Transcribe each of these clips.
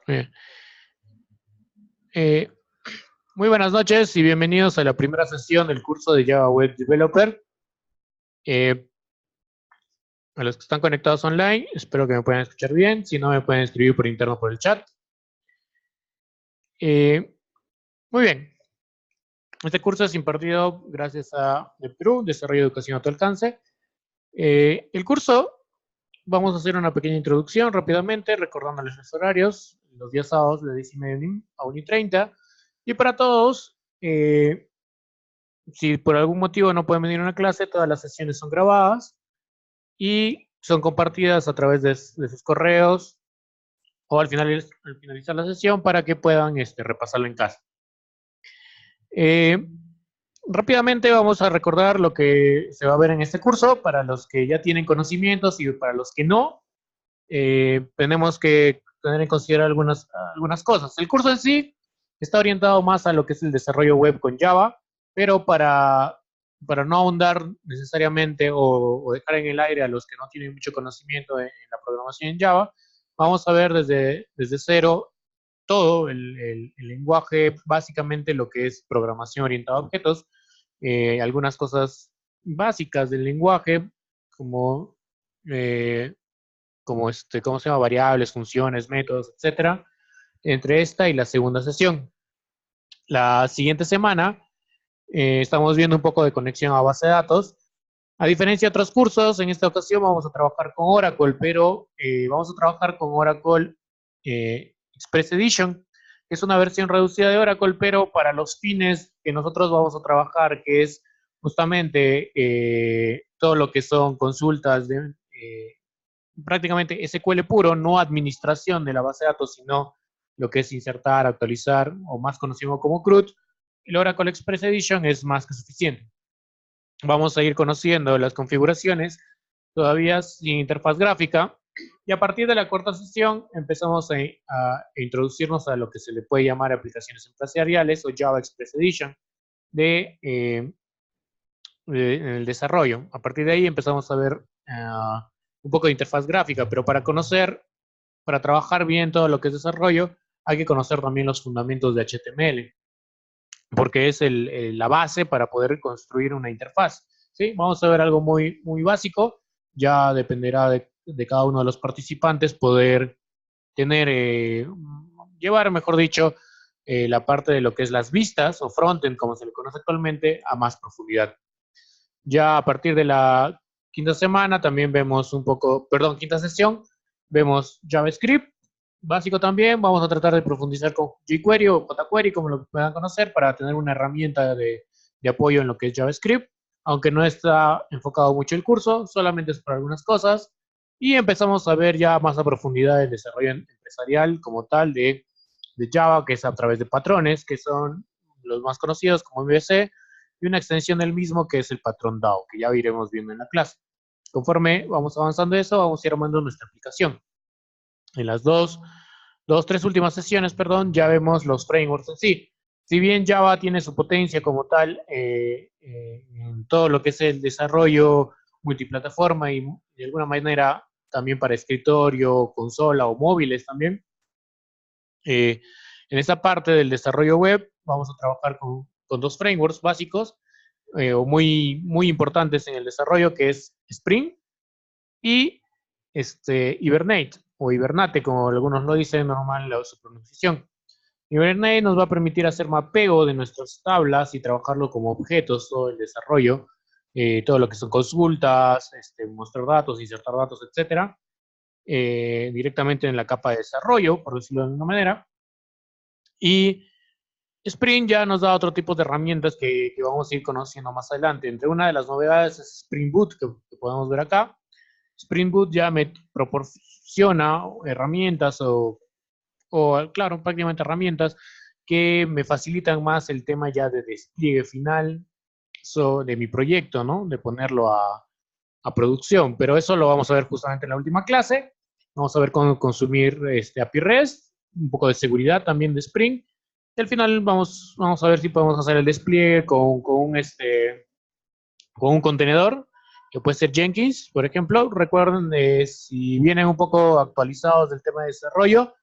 Bien. Eh, Muy buenas noches y bienvenidos a la primera sesión del curso de Java Web Developer. Eh, a los que están conectados online, espero que me puedan escuchar bien. Si no, me pueden escribir por interno por el chat. Muy bien. Este curso es impartido gracias a Perú, Desarrollo de Educación a tu alcance. El curso, vamos a hacer una pequeña introducción rápidamente, recordándoles los horarios. Los días sábados de 10:30 a 1:30. Y para todos, si por algún motivo no pueden venir a una clase, todas las sesiones son grabadas y son compartidas a través de sus correos o al finalizar la sesión para que puedan repasarlo en casa. Rápidamente vamos a recordar lo que se va a ver en este curso para los que ya tienen conocimientos y para los que no. Tenemos que tener en consideración algunas cosas. El curso en sí está orientado más a lo que es el desarrollo web con Java, pero para no ahondar necesariamente o dejar en el aire a los que no tienen mucho conocimiento en la programación en Java, vamos a ver desde cero todo el lenguaje, básicamente lo que es programación orientada a objetos, algunas cosas básicas del lenguaje, como ¿cómo se llama? Variables, funciones, métodos, etcétera, entre esta y la segunda sesión. La siguiente semana estamos viendo un poco de conexión a base de datos. A diferencia de otros cursos, en esta ocasión vamos a trabajar con Oracle, pero vamos a trabajar con Oracle Express Edition, que es una versión reducida de Oracle, pero para los fines que nosotros vamos a trabajar, que es justamente todo lo que son consultas de prácticamente SQL puro, no administración de la base de datos, sino lo que es insertar, actualizar, o más conocido como CRUD, el Oracle Express Edition es más que suficiente. Vamos a ir conociendo las configuraciones, todavía sin interfaz gráfica, y a partir de la cuarta sesión empezamos a introducirnos a lo que se le puede llamar aplicaciones empresariales o Java Express Edition en el desarrollo. A partir de ahí empezamos a ver un poco de interfaz gráfica, pero para trabajar bien todo lo que es desarrollo, hay que conocer también los fundamentos de HTML, porque es la base para poder construir una interfaz. ¿Sí? Vamos a ver algo muy, muy básico, ya dependerá de cada uno de los participantes poder llevar, mejor dicho, la parte de lo que es las vistas o frontend, como se le conoce actualmente, a más profundidad. Ya a partir de la quinta semana también vemos quinta sesión, vemos JavaScript, básico también, vamos a tratar de profundizar con jQuery o JQuery, como lo puedan conocer, para tener una herramienta de apoyo en lo que es JavaScript, aunque no está enfocado mucho el curso, solamente es para algunas cosas, y empezamos a ver ya más a profundidad el desarrollo empresarial como tal de Java, que es a través de patrones, que son los más conocidos como MVC, y una extensión del mismo que es el patrón DAO, que ya iremos viendo en la clase. Conforme vamos avanzando eso, vamos a ir armando nuestra aplicación. En las tres últimas sesiones, perdón, ya vemos los frameworks en sí. Si bien Java tiene su potencia como tal en todo lo que es el desarrollo multiplataforma y de alguna manera también para escritorio, consola o móviles también, en esta parte del desarrollo web vamos a trabajar con dos frameworks básicos o muy, muy importantes en el desarrollo, que es Spring y Hibernate, o Hibernate, como algunos lo dicen normal su pronunciación. Hibernate nos va a permitir hacer mapeo de nuestras tablas y trabajarlo como objetos, todo el desarrollo, todo lo que son consultas, mostrar datos, insertar datos, etcétera, directamente en la capa de desarrollo, por decirlo de alguna manera. Y Spring ya nos da otro tipo de herramientas que vamos a ir conociendo más adelante. Entre una de las novedades es Spring Boot, que podemos ver acá. Spring Boot ya me proporciona herramientas claro, prácticamente herramientas que me facilitan más el tema ya de despliegue final de mi proyecto, ¿no? De ponerlo a producción. Pero eso lo vamos a ver justamente en la última clase. Vamos a ver cómo consumir API REST, un poco de seguridad también de Spring. Y al final vamos a ver si podemos hacer el despliegue con un contenedor que puede ser Jenkins, por ejemplo. Recuerden, si vienen un poco actualizados del tema de desarrollo,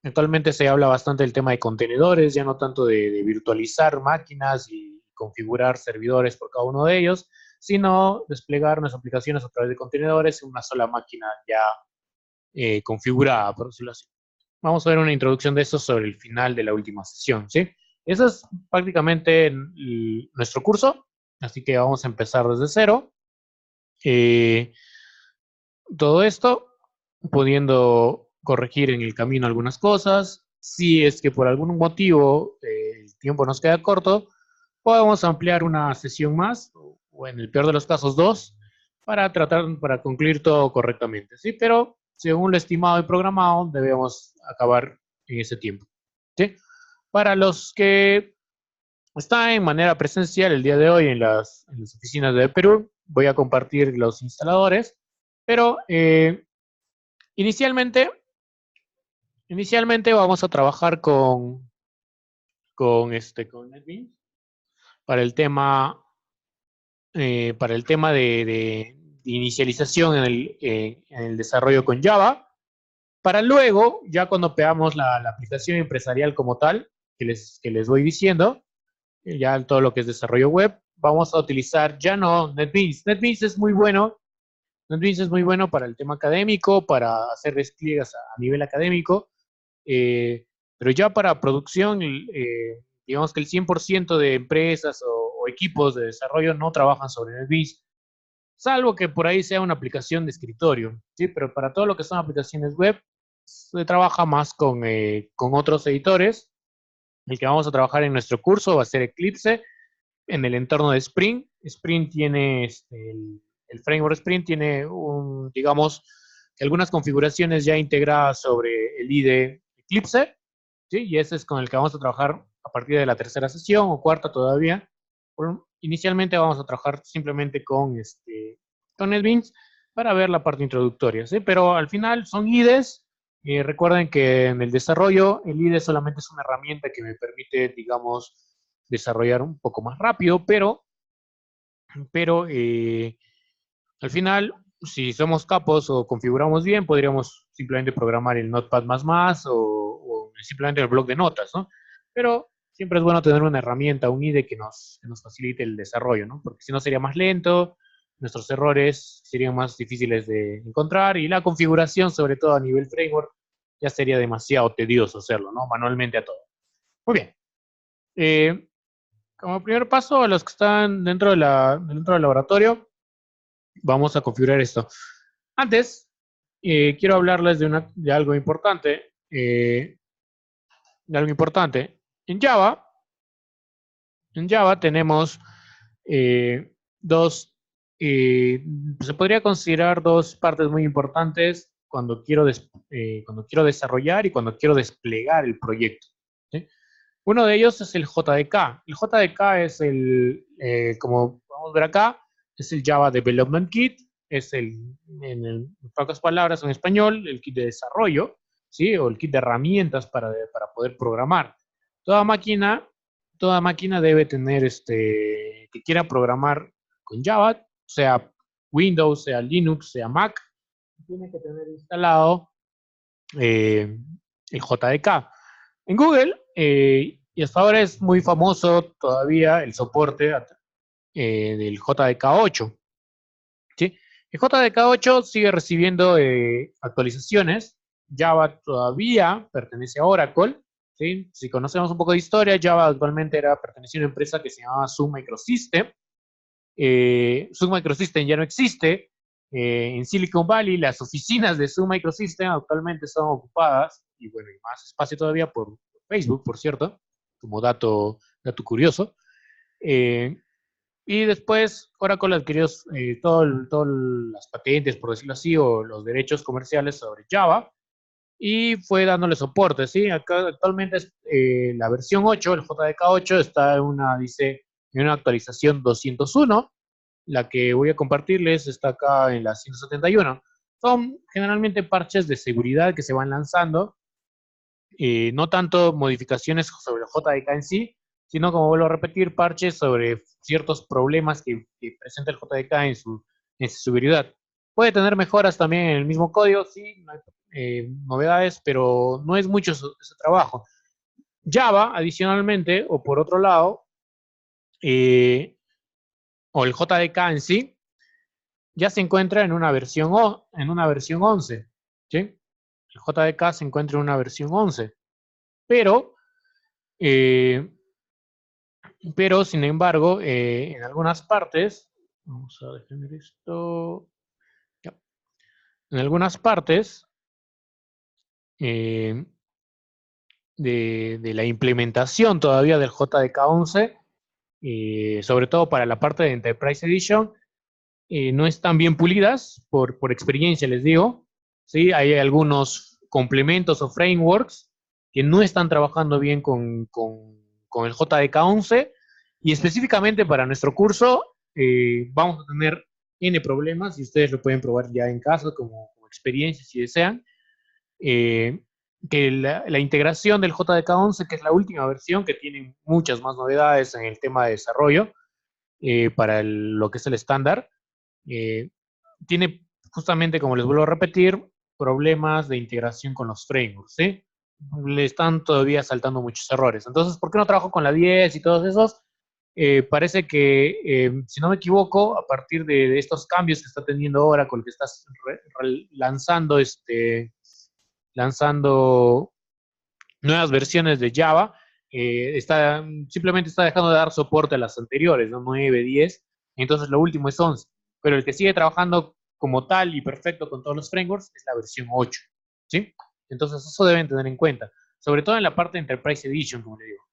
actualmente se habla bastante del tema de contenedores, ya no tanto de virtualizar máquinas y configurar servidores por cada uno de ellos, sino desplegar nuestras aplicaciones a través de contenedores en una sola máquina ya configurada, por decirlo así. Vamos a ver una introducción de esto sobre el final de la última sesión, ¿sí? Eso es prácticamente nuestro curso, así que vamos a empezar desde cero. Todo esto pudiendo corregir en el camino algunas cosas. Si es que por algún motivo el tiempo nos queda corto, podemos ampliar una sesión más, o en el peor de los casos dos, para concluir todo correctamente, ¿sí? Pero según lo estimado y programado, debemos acabar en ese tiempo, ¿sí? Para los que están en manera presencial el día de hoy en las oficinas de Perú, voy a compartir los instaladores, pero inicialmente vamos a trabajar con NetBeans para el tema, de inicialización en el desarrollo con Java, para luego, ya cuando veamos la aplicación empresarial como tal, que les voy diciendo, ya todo lo que es desarrollo web, vamos a utilizar ya no NetBeans. NetBeans es muy bueno. NetBeans es muy bueno para el tema académico, para hacer despliegues a nivel académico, pero ya para producción, digamos que el 100% de empresas o equipos de desarrollo no trabajan sobre NetBeans, salvo que por ahí sea una aplicación de escritorio, ¿sí? Pero para todo lo que son aplicaciones web, se trabaja más con otros editores. El que vamos a trabajar en nuestro curso va a ser Eclipse en el entorno de Spring. Spring tiene, el framework Spring tiene, digamos, algunas configuraciones ya integradas sobre el IDE Eclipse, ¿sí? Y ese es con el que vamos a trabajar a partir de la tercera sesión o cuarta todavía. Inicialmente vamos a trabajar simplemente con NetBeans para ver la parte introductoria, ¿sí? Pero al final son IDEs. Recuerden que en el desarrollo el IDE solamente es una herramienta que me permite, digamos, desarrollar un poco más rápido, pero al final, si somos capos o configuramos bien, podríamos simplemente programar el Notepad++ o simplemente el bloc de notas, ¿no? Pero siempre es bueno tener una herramienta, un IDE que nos facilite el desarrollo, ¿no? Porque si no sería más lento, nuestros errores serían más difíciles de encontrar y la configuración, sobre todo a nivel framework, ya sería demasiado tedioso hacerlo, ¿no? Manualmente a todo. Muy bien. Como primer paso, a los que están dentro del laboratorio, vamos a configurar esto. Antes, quiero hablarles de algo importante. En Java tenemos dos, se podría considerar dos partes muy importantes cuando cuando quiero desarrollar y cuando quiero desplegar el proyecto, ¿sí? Uno de ellos es el JDK. El JDK es como vamos a ver acá, es el Java Development Kit, es en pocas palabras en español, el kit de desarrollo, ¿sí? O el kit de herramientas para poder programar. Toda máquina, toda máquina debe tener, que quiera programar con Java, sea Windows, sea Linux, sea Mac, tiene que tener instalado el JDK. En Google, y hasta ahora es muy famoso todavía el soporte del JDK8, ¿sí? El JDK8 sigue recibiendo actualizaciones. Java todavía pertenece a Oracle, ¿sí? Si conocemos un poco de historia, Java actualmente pertenecía a una empresa que se llamaba Sun Microsystem. Sun Microsystem ya no existe. En Silicon Valley, las oficinas de Sun Microsystem actualmente son ocupadas, y bueno, y más espacio todavía por Facebook, por cierto, como dato curioso. Y después Oracle adquirió todas las patentes, por decirlo así, o los derechos comerciales sobre Java, y fue dándole soporte, ¿sí? Acá actualmente la versión 8, el JDK8, está en una actualización 201. La que voy a compartirles está acá en la 171. Son generalmente parches de seguridad que se van lanzando, no tanto modificaciones sobre el JDK en sí, sino, como vuelvo a repetir, parches sobre ciertos problemas que presenta el JDK en su seguridad. Puede tener mejoras también en el mismo código, sí, no hay, novedades, pero no es mucho ese trabajo. Java, adicionalmente, o por otro lado, o el JDK en sí, ya se encuentra en una versión, en una versión 11, ¿sí? El JDK se encuentra en una versión 11, pero, eh, sin embargo, en algunas partes, vamos a definir esto, ya. En algunas partes eh, de la implementación todavía del JDK 11, sobre todo para la parte de Enterprise Edition, no están bien pulidas, por experiencia les digo, ¿sí? Hay algunos complementos o frameworks que no están trabajando bien con el JDK 11, y específicamente para nuestro curso vamos a tener N problemas, y ustedes lo pueden probar ya en casa como experiencia si desean, eh, que la integración del JDK 11, que es la última versión, que tiene muchas más novedades en el tema de desarrollo para lo que es el estándar, eh, tiene justamente, como les vuelvo a repetir, problemas de integración con los frameworks, ¿sí? Le están todavía saltando muchos errores. Entonces, ¿por qué no trabajo con la 10 y todos esos? Parece que, si no me equivoco, a partir de estos cambios que está teniendo Oracle, que está lanzando, lanzando nuevas versiones de Java, simplemente está dejando de dar soporte a las anteriores, ¿no? 9, 10, entonces lo último es 11, pero el que sigue trabajando como tal y perfecto con todos los frameworks es la versión 8, ¿sí? Entonces eso deben tener en cuenta, sobre todo en la parte de Enterprise Edition, como le digo.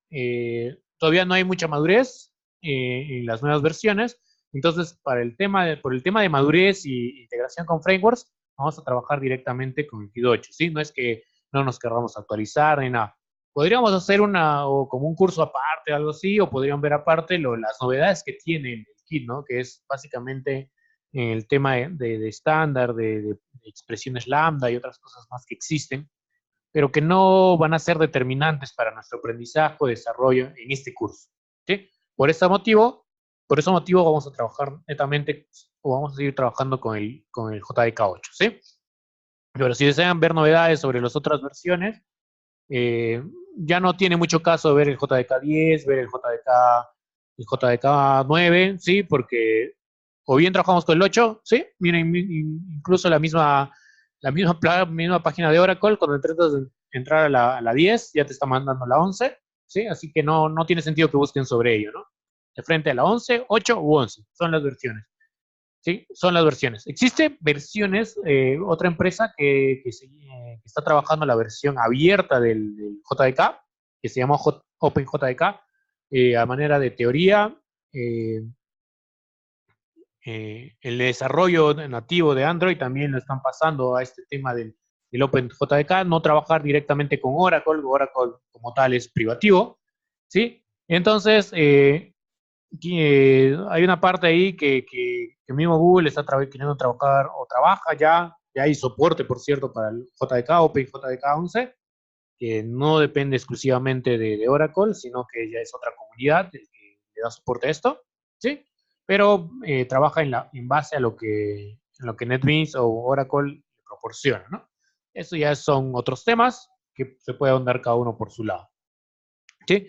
Todavía no hay mucha madurez en las nuevas versiones, entonces por el tema de madurez y integración con frameworks, vamos a trabajar directamente con el Kit 8, ¿sí? No es que no nos querramos actualizar ni nada. Podríamos hacer o como un curso aparte, algo así, o podrían ver aparte las novedades que tiene el kit, ¿no? Que es básicamente el tema de estándar, de expresiones lambda y otras cosas más que existen, pero que no van a ser determinantes para nuestro aprendizaje o desarrollo en este curso, ¿sí? Por ese motivo, vamos a trabajar netamente, o vamos a seguir trabajando con el JDK 8, ¿sí? Pero si desean ver novedades sobre las otras versiones, eh, ya no tiene mucho caso ver el JDK 10, ver el JDK 9, ¿sí? Porque o bien trabajamos con el 8, ¿sí? Miren, incluso misma página de Oracle, cuando intentas entrar a la 10, ya te está mandando la 11, ¿sí? Así que no tiene sentido que busquen sobre ello, ¿no? De frente a la 11, 8 u 11, son las versiones. Sí, son las versiones. Existe versiones, otra empresa que está trabajando la versión abierta del JDK, que se llama OpenJDK, a manera de teoría. eh, el desarrollo nativo de Android también lo están pasando a este tema del OpenJDK, no trabajar directamente con Oracle como tal es privativo, ¿sí? Entonces, hay una parte ahí que mismo Google está queriendo trabajar o trabaja ya hay soporte, por cierto, para el JDK, OpenJDK 11, que no depende exclusivamente de Oracle, sino que ya es otra comunidad el que le da soporte a esto, ¿sí? Pero trabaja en base a lo que NetBeans o Oracle le proporciona, ¿no? Eso ya son otros temas que se puede ahondar cada uno por su lado, ¿sí?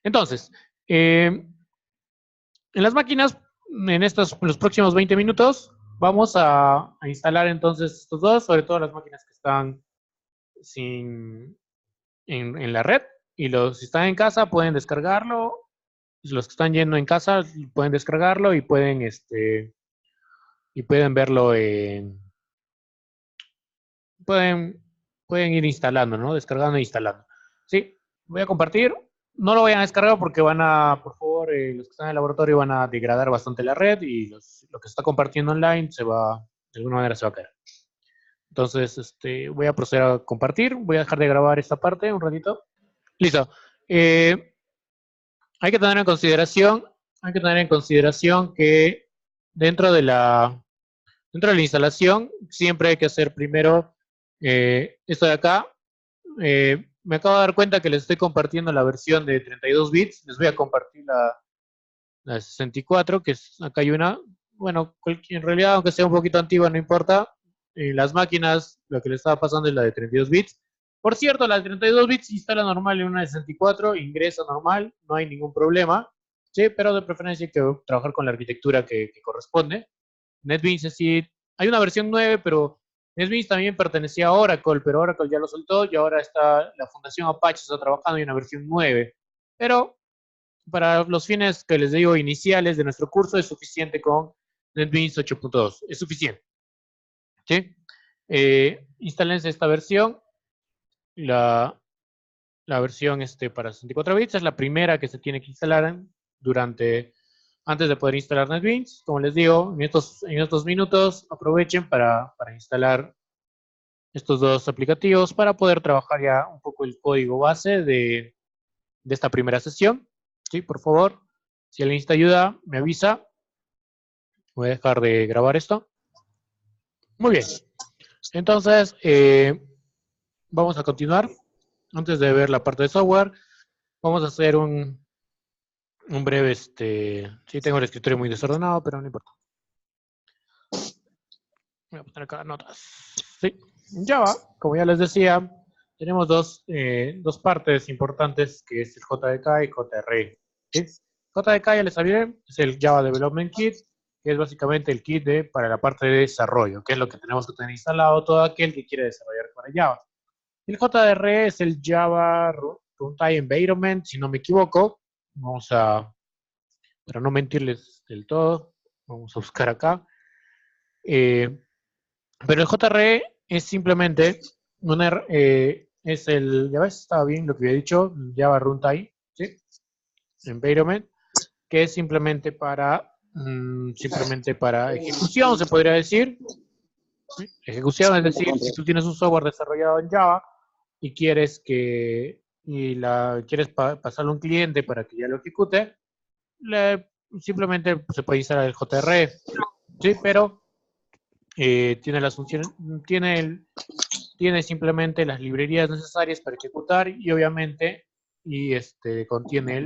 Entonces, en las máquinas, en los próximos 20 minutos, vamos a instalar entonces estos dos, sobre todo las máquinas que están en la red. Y si están en casa, pueden descargarlo. Los que están yendo en casa pueden descargarlo y pueden verlo pueden, pueden ir instalando, ¿no? Descargando e instalando. Sí, voy a compartir. No lo vayan a descargar porque por favor, los que están en el laboratorio van a degradar bastante la red, y lo que se está compartiendo online de alguna manera se va a caer. Entonces, voy a proceder a compartir. Voy a dejar de grabar esta parte un ratito. Listo. Eh, hay que tener en consideración que dentro de la, dentro de la instalación siempre hay que hacer primero esto de acá. me acabo de dar cuenta que les estoy compartiendo la versión de 32 bits. Les voy a compartir la 64, que es, acá hay una. Bueno, en realidad, aunque sea un poquito antigua, no importa. Las máquinas, lo que les estaba pasando es la de 32 bits. Por cierto, la de 32 bits se instala normal en una de 64, ingresa normal, no hay ningún problema. Sí, pero de preferencia hay que trabajar con la arquitectura que corresponde. NetBeans es decir, hay una versión 9, pero NetBeans también pertenecía a Oracle, pero Oracle ya lo soltó y ahora está la Fundación Apache está trabajando en una versión 9. Pero para los fines que les digo iniciales de nuestro curso es suficiente con NetBeans 8.2. Es suficiente. ¿Sí? Instálense esta versión. La versión para 64 bits es la primera que se tiene que instalar antes de poder instalar NetBeans. Como les digo, en estos minutos aprovechen para instalar estos dos aplicativos para poder trabajar ya un poco el código base de esta primera sesión. ¿Sí? Por favor, si alguien necesita ayuda, me avisa. Voy a dejar de grabar esto. Muy bien. Entonces, vamos a continuar. Antes de ver la parte de software, vamos a hacer un breve, sí tengo el escritorio muy desordenado, pero no importa. Voy a poner acá notas. Sí. En Java, como ya les decía, tenemos dos partes importantes, que es el JDK y JRE. ¿Sí? JDK, ya les hablé, es el Java Development Kit, que es básicamente el kit para la parte de desarrollo, que es lo que tenemos que tener instalado todo aquel que quiere desarrollar con Java. El JRE es el Java Runtime Environment, si no me equivoco. Vamos a, para no mentirles del todo, vamos a buscar acá. Pero el JRE es simplemente ya ves, estaba bien lo que había dicho, Java Runtime, ¿sí? Environment, que es simplemente para ejecución, se podría decir. ¿Sí? Ejecución, es decir, si tú tienes un software desarrollado en Java y quieres pasarlo a un cliente para que ya lo ejecute, simplemente se puede instalar el JRE, ¿sí? Pero tiene las funciones, tiene simplemente las librerías necesarias para ejecutar y obviamente contiene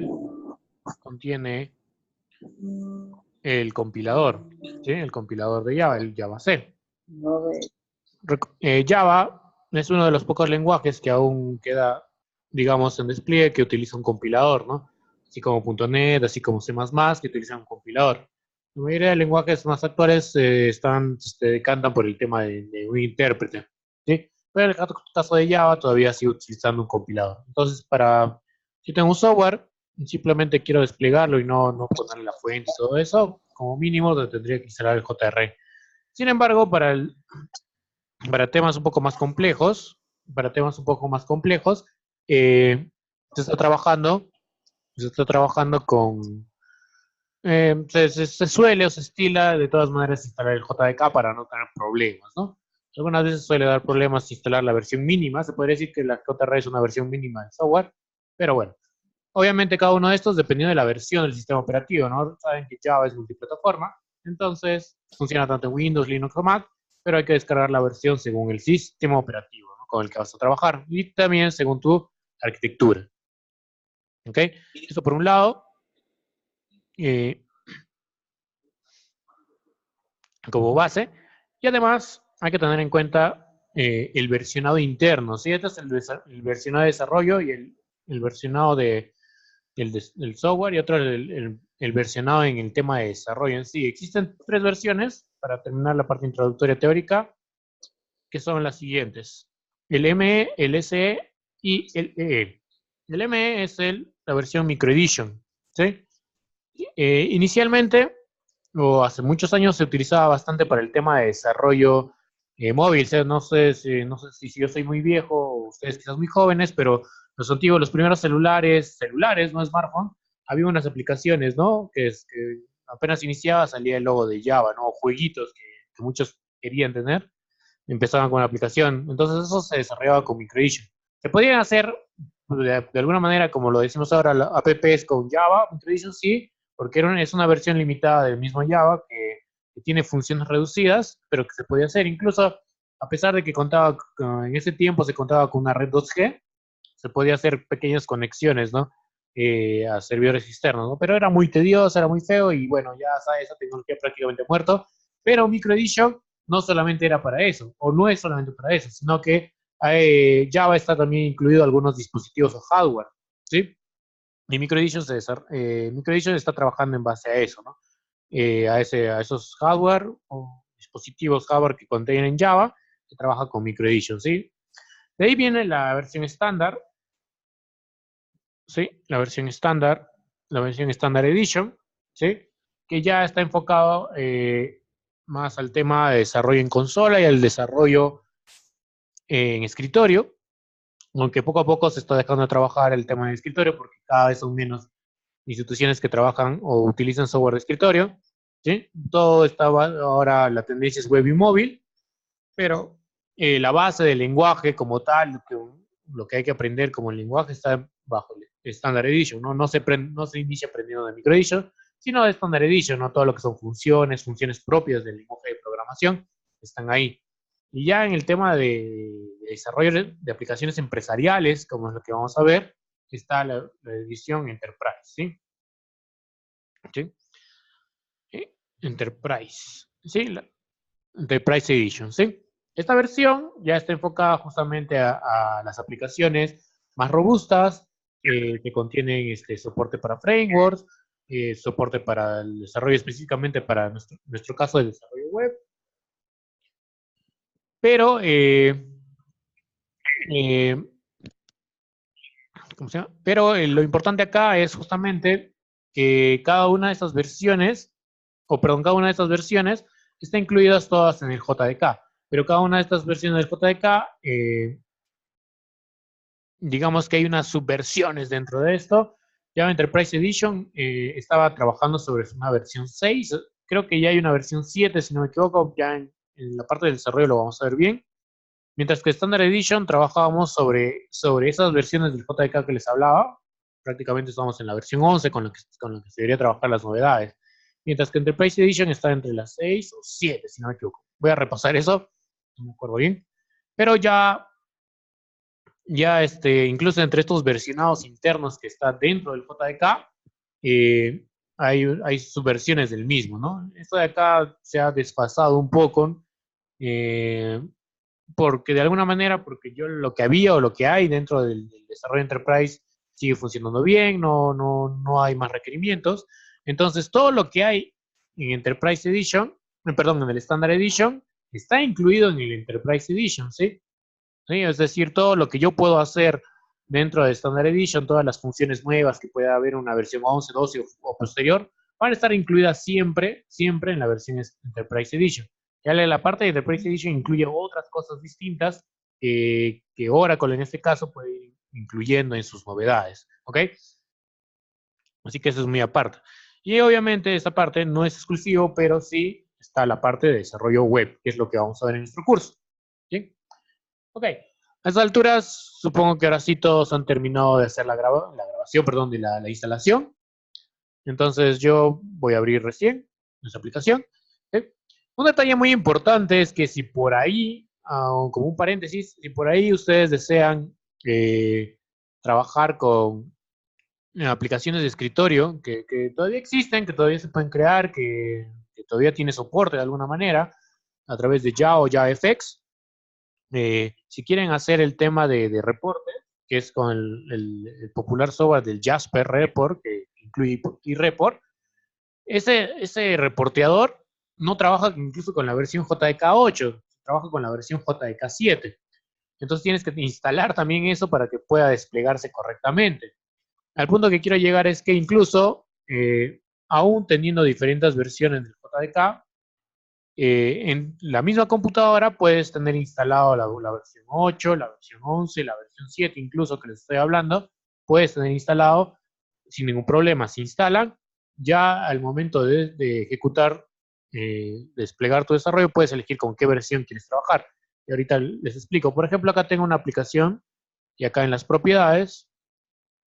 el compilador, ¿sí? El compilador de Java, el Java C. Java es uno de los pocos lenguajes que aún queda, digamos, en despliegue que utiliza un compilador, ¿no? Así como .NET, así como C++, que utilizan un compilador. La mayoría de lenguajes más actuales se decantan por el tema de un intérprete, ¿sí? Pero en el caso de Java todavía sigue utilizando un compilador. Entonces, si tengo un software, simplemente quiero desplegarlo y no ponerle la fuente y todo eso, como mínimo tendría que instalar el JR. Sin embargo, para temas un poco más complejos, se está trabajando con, se suele o se estila de todas maneras instalar el JDK para no tener problemas, ¿no? Algunas veces suele dar problemas instalar la versión mínima, se podría decir que la JR es una versión mínima del software, pero bueno, obviamente cada uno de estos dependiendo de la versión del sistema operativo, ¿no? Saben que Java es multiplataforma, entonces funciona tanto en Windows, Linux o Mac, pero hay que descargar la versión según el sistema operativo, ¿no? Con el que vas a trabajar y también según tu arquitectura. ¿Ok? Eso por un lado. Como base. Y además hay que tener en cuenta el versionado interno. ¿Sí? Este es el versionado de desarrollo y el versionado del software y otro el versionado en el tema de desarrollo en sí. Existen tres versiones para terminar la parte introductoria teórica, que son las siguientes. El ME, el SE y el EE. El ME es la versión Micro Edition. ¿Sí? Inicialmente, o hace muchos años, se utilizaba bastante para el tema de desarrollo móvil. O sea, no sé si yo soy muy viejo o ustedes quizás muy jóvenes, pero los primeros celulares, no smartphone, había unas aplicaciones, ¿no? Que apenas iniciaba salía el logo de Java, ¿no? Jueguitos que muchos querían tener, empezaban con la aplicación. Entonces eso se desarrollaba con MicroEdition. Se podían hacer de alguna manera, como lo decimos ahora, apps con Java, MicroEdition sí, porque es una versión limitada del mismo Java que tiene funciones reducidas, pero que se podía hacer. Incluso, a pesar de que en ese tiempo se contaba con una red 2G, se podía hacer pequeñas conexiones, ¿no? A servidores externos, ¿no? Pero era muy tedioso, era muy feo y bueno, ya sabes, esa tecnología prácticamente muerto. Pero MicroEdition no solamente era para eso, o no es solamente para eso, sino que Java está también incluido algunos dispositivos o hardware, ¿sí? Y MicroEdition está trabajando en base a eso, ¿no? A esos hardware o dispositivos hardware que contienen Java, que trabaja con MicroEdition, ¿sí? De ahí viene la versión estándar, ¿sí? La versión estándar Edition, ¿sí? Que ya está enfocado más al tema de desarrollo en consola y al desarrollo en escritorio, aunque poco a poco se está dejando de trabajar el tema de escritorio porque cada vez son menos instituciones que trabajan o utilizan software de escritorio, ¿sí? Todo estaba, ahora la tendencia es web y móvil, pero la base del lenguaje como tal, lo que hay que aprender como el lenguaje está bajo el Standard Edition, ¿no? No se inicia aprendiendo de Micro Edition, sino de Standard Edition, ¿no? Todo lo que son funciones propias del lenguaje de programación están ahí. Y ya en el tema de desarrollo de aplicaciones empresariales, como es lo que vamos a ver, está la edición Enterprise, ¿sí? ¿Sí? Enterprise, ¿sí? La Enterprise Edition, ¿sí? Esta versión ya está enfocada justamente a las aplicaciones más robustas, que contienen soporte para frameworks, soporte para el desarrollo específicamente para nuestro caso de desarrollo web, pero eh, ¿cómo se llama? Pero lo importante acá es justamente que cada una de estas versiones, o perdón, cada una de estas versiones está incluidas todas en el JDK, pero cada una de estas versiones del JDK, digamos que hay unas subversiones dentro de esto. Java Enterprise Edition estaba trabajando sobre una versión 6, creo que ya hay una versión 7, si no me equivoco, ya en la parte del desarrollo lo vamos a ver bien. Mientras que Standard Edition trabajábamos sobre esas versiones del JDK que les hablaba. Prácticamente estamos en la versión 11 con la que se debería trabajar las novedades. Mientras que Enterprise Edition está entre las 6 o 7, si no me equivoco. Voy a repasar eso, no me acuerdo bien. Pero incluso entre estos versionados internos que está dentro del JDK, hay subversiones del mismo, ¿no? Esto de acá se ha desfasado un poco, porque de alguna manera, porque yo lo que había o lo que hay dentro del desarrollo Enterprise sigue funcionando bien, no hay más requerimientos. Entonces, todo lo que hay en Enterprise Edition, perdón, en el Standard Edition, está incluido en el Enterprise Edition, ¿sí? ¿Sí? Es decir, todo lo que yo puedo hacer dentro de Standard Edition, todas las funciones nuevas que pueda haber en una versión 11, 12 o posterior, van a estar incluidas siempre, siempre en la versión Enterprise Edition. Ya la parte de Enterprise Edition incluye otras cosas distintas que Oracle en este caso puede ir incluyendo en sus novedades. ¿Ok? Así que eso es muy aparte. Y obviamente esta parte no es exclusivo, pero sí está la parte de desarrollo web, que es lo que vamos a ver en nuestro curso. ¿Sí? Ok. A estas alturas, supongo que ahora sí todos han terminado de hacer la grabación, perdón, de la instalación. Entonces yo voy a abrir recién nuestra aplicación. ¿Sí? Un detalle muy importante es que si por ahí, como un paréntesis, si por ahí ustedes desean trabajar con aplicaciones de escritorio que todavía existen, que todavía se pueden crear, que todavía tiene soporte de alguna manera a través de Java o JavaFX, si quieren hacer el tema de reporte, que es con el popular software del Jasper Report, que incluye eReport, ese reporteador no trabaja incluso con la versión JDK 8, trabaja con la versión JDK 7. Entonces tienes que instalar también eso para que pueda desplegarse correctamente. Al punto que quiero llegar es que incluso, aún teniendo diferentes versiones del JDK, en la misma computadora puedes tener instalado la versión 8, la versión 11, la versión 7 incluso que les estoy hablando, puedes tener instalado sin ningún problema. Se instalan, ya al momento de ejecutar, desplegar tu desarrollo, puedes elegir con qué versión quieres trabajar. Y ahorita les explico. Por ejemplo, acá tengo una aplicación y acá en las propiedades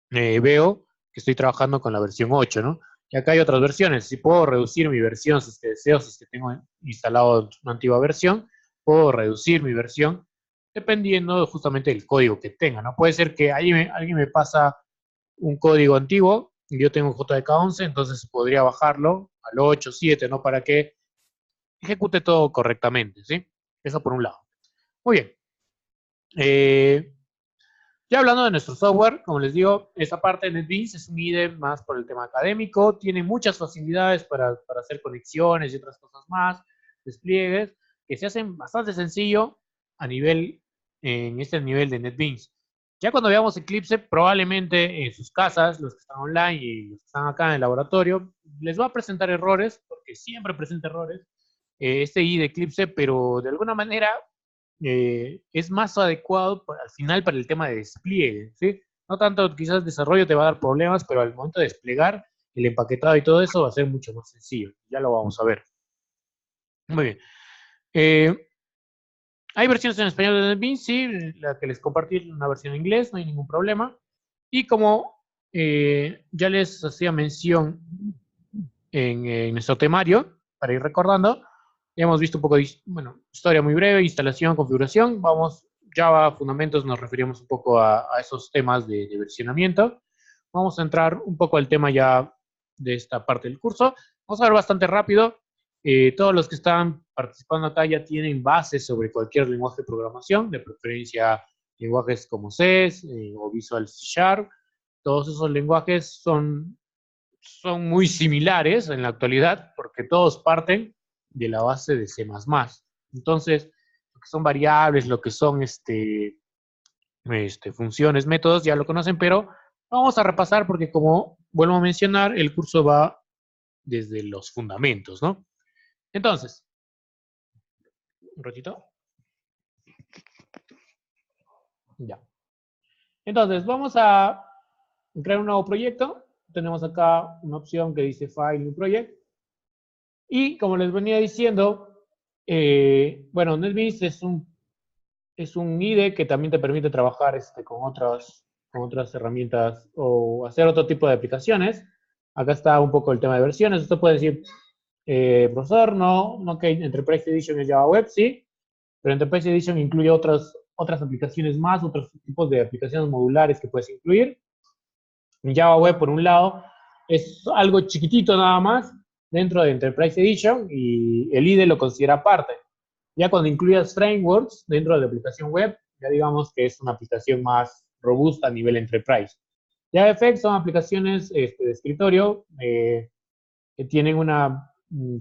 veo que estoy trabajando con la versión 8, ¿no? Y acá hay otras versiones. Si puedo reducir mi versión, si es que deseo, si es que tengo instalado una antigua versión, puedo reducir mi versión dependiendo justamente del código que tenga, ¿no? Puede ser que alguien me pasa un código antiguo y yo tengo un JDK11, entonces podría bajarlo al 8, 7, ¿no? Para que ejecute todo correctamente, ¿sí? Eso por un lado. Muy bien. Ya hablando de nuestro software, como les digo, esta parte de NetBeans es un IDE más por el tema académico, tiene muchas facilidades para hacer conexiones y otras cosas más, despliegues, que se hacen bastante sencillo en este nivel de NetBeans. Ya cuando veamos Eclipse, probablemente en sus casas, los que están online y los que están acá en el laboratorio, les va a presentar errores, porque siempre presenta errores, este IDE Eclipse, pero de alguna manera es más adecuado al final para el tema de despliegue, ¿sí? No tanto quizás desarrollo te va a dar problemas, pero al momento de desplegar el empaquetado y todo eso va a ser mucho más sencillo. Ya lo vamos a ver. Muy bien. Hay versiones en español de NetBeans, sí, la que les compartí es una versión en inglés, no hay ningún problema. Y como ya les hacía mención en nuestro temario, para ir recordando, ya hemos visto un poco de, bueno, historia muy breve, instalación, configuración. Vamos, Java, fundamentos, nos referimos un poco a esos temas de versionamiento. Vamos a entrar un poco al tema ya de esta parte del curso. Vamos a ver bastante rápido. Todos los que están participando acá ya tienen bases sobre cualquier lenguaje de programación, de preferencia lenguajes como C, o Visual C Sharp. Todos esos lenguajes son muy similares en la actualidad porque todos parten de la base de C++. Entonces, lo que son variables, lo que son funciones, métodos, ya lo conocen, pero vamos a repasar porque como vuelvo a mencionar, el curso va desde los fundamentos, ¿no? Entonces, un ratito. Ya. Entonces, vamos a crear un nuevo proyecto. Tenemos acá una opción que dice File, New Project. Y como les venía diciendo, bueno, NetBeans es un IDE que también te permite trabajar con otras herramientas o hacer otro tipo de aplicaciones. Acá está un poco el tema de versiones. Usted puede decir, profesor, no que Enterprise Edition es Java Web, sí, pero Enterprise Edition incluye otras aplicaciones más, otros tipos de aplicaciones modulares que puedes incluir. Java Web, por un lado, es algo chiquitito nada más dentro de Enterprise Edition y el IDE lo considera parte. Ya cuando incluyas frameworks dentro de la aplicación web, ya digamos que es una aplicación más robusta a nivel Enterprise. JavaFX son aplicaciones de escritorio que tienen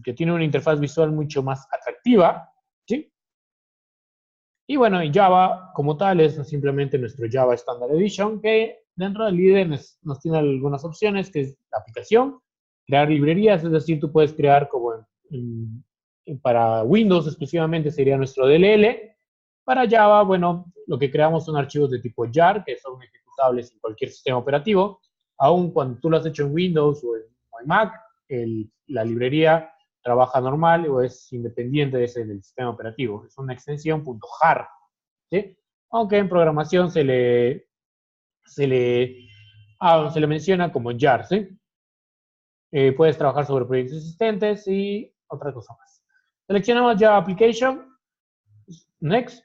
que tienen una interfaz visual mucho más atractiva, ¿sí? Y bueno, en Java como tal es simplemente nuestro Java Standard Edition, que dentro del IDE nos tiene algunas opciones, que es la aplicación, crear librerías, es decir, tú puedes crear como para Windows exclusivamente sería nuestro DLL. Para Java, bueno, lo que creamos son archivos de tipo jar, que son ejecutables en cualquier sistema operativo. Aún cuando tú lo has hecho en Windows o en Mac, la librería trabaja normal o es independiente del sistema operativo. Es una extensión .jar, ¿sí? Aunque en programación se le menciona como jar, ¿sí? Puedes trabajar sobre proyectos existentes y otra cosa más. Seleccionamos Java Application, Next.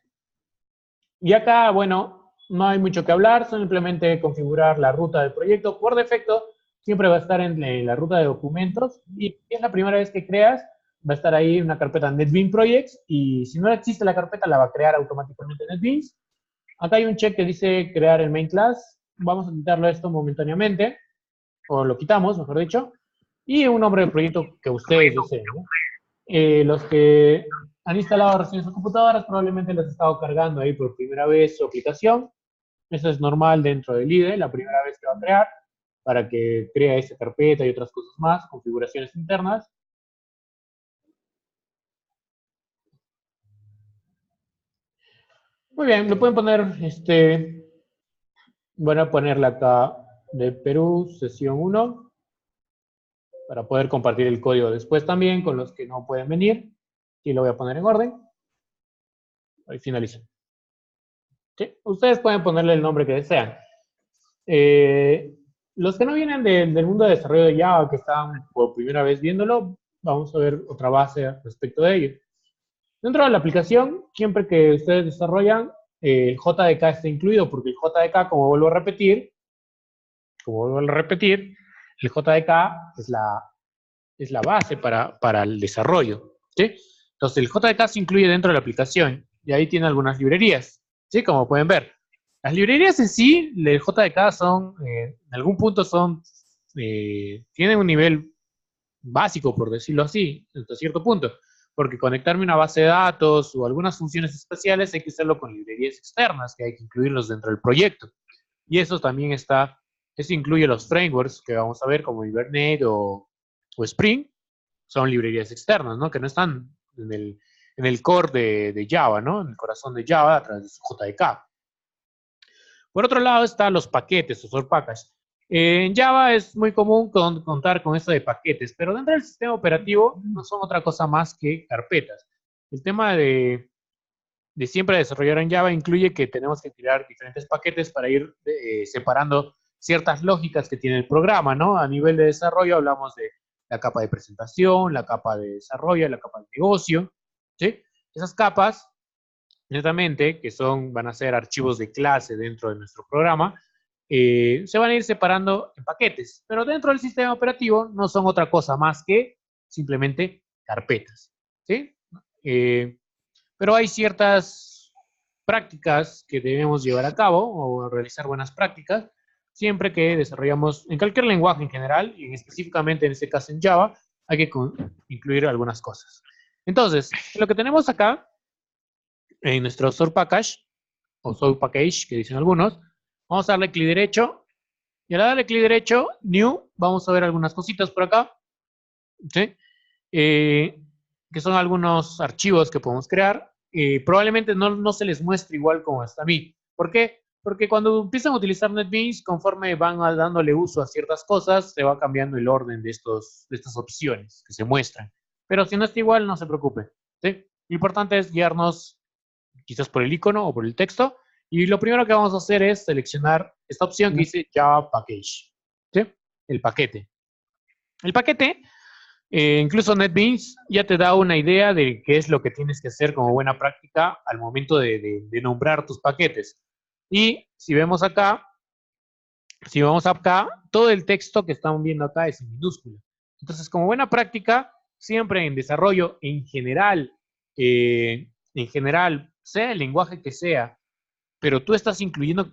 Y acá, bueno, no hay mucho que hablar, simplemente configurar la ruta del proyecto. Por defecto, siempre va a estar en la ruta de documentos y si es la primera vez que creas, va a estar ahí una carpeta NetBeans Projects y si no existe la carpeta, la va a crear automáticamente NetBeans. Acá hay un check que dice crear el main class. Vamos a quitarlo esto momentáneamente, o lo quitamos, mejor dicho, y un nombre de proyecto que ustedes deseen, ¿no? Los que han instalado recién sus computadoras probablemente les ha estado cargando ahí por primera vez su aplicación. Eso es normal dentro del IDE, la primera vez que va a crear, para que crea esa carpeta y otras cosas más, configuraciones internas. Muy bien, lo pueden poner, voy a ponerle acá de Perú, sesión 1, para poder compartir el código después también con los que no pueden venir. Y lo voy a poner en orden. Ahí finalizo. ¿Sí? Ustedes pueden ponerle el nombre que desean. Los que no vienen del mundo de desarrollo de Java, que están por primera vez viéndolo, vamos a ver otra base respecto de ello. Dentro de la aplicación, siempre que ustedes desarrollan, el JDK está incluido, porque el JDK, como vuelvo a repetir, el JDK es la base para el desarrollo, ¿sí? Entonces, el JDK se incluye dentro de la aplicación y ahí tiene algunas librerías, ¿sí? Como pueden ver. Las librerías en sí, el JDK son, en algún punto tienen un nivel básico, por decirlo así, hasta cierto punto, porque conectarme a una base de datos o algunas funciones especiales hay que hacerlo con librerías externas, que hay que incluirlos dentro del proyecto. Y eso incluye los frameworks que vamos a ver como Hibernate o Spring, son librerías externas, ¿no? Que no están en el core de Java, ¿no? En el corazón de Java a través de su JDK. Por otro lado están los paquetes o source package. En Java es muy común contar con esto de paquetes, pero dentro del sistema operativo no son otra cosa más que carpetas. El tema de siempre desarrollar en Java incluye que tenemos que crear diferentes paquetes para ir separando ciertas lógicas que tiene el programa, ¿no? A nivel de desarrollo hablamos de la capa de presentación, la capa de desarrollo, la capa de negocio, ¿sí? Esas capas, netamente, que van a ser archivos de clase dentro de nuestro programa, se van a ir separando en paquetes, pero dentro del sistema operativo no son otra cosa más que simplemente carpetas, ¿sí? Pero hay ciertas prácticas que debemos llevar a cabo o realizar buenas prácticas siempre que desarrollamos en cualquier lenguaje en general y específicamente en este caso en Java, hay que incluir algunas cosas. Entonces, lo que tenemos acá en nuestro source package o source package que dicen algunos, vamos a darle clic derecho y al darle clic derecho, new, vamos a ver algunas cositas por acá, ¿sí? Que son algunos archivos que podemos crear. Probablemente no se les muestre igual como está a mí. ¿Por qué? Porque cuando empiezan a utilizar NetBeans, conforme van dándole uso a ciertas cosas, se va cambiando el orden de estas opciones que se muestran. Pero si no está igual, no se preocupe, ¿sí? Lo importante es guiarnos quizás por el icono o por el texto. Y lo primero que vamos a hacer es seleccionar esta opción que dice Java Package, ¿sí? El paquete. El paquete, incluso NetBeans ya te da una idea de qué es lo que tienes que hacer como buena práctica al momento de nombrar tus paquetes. Y si vemos acá, todo el texto que estamos viendo acá es en minúscula. Entonces, como buena práctica, siempre en desarrollo en general, sea el lenguaje que sea, pero tú estás incluyendo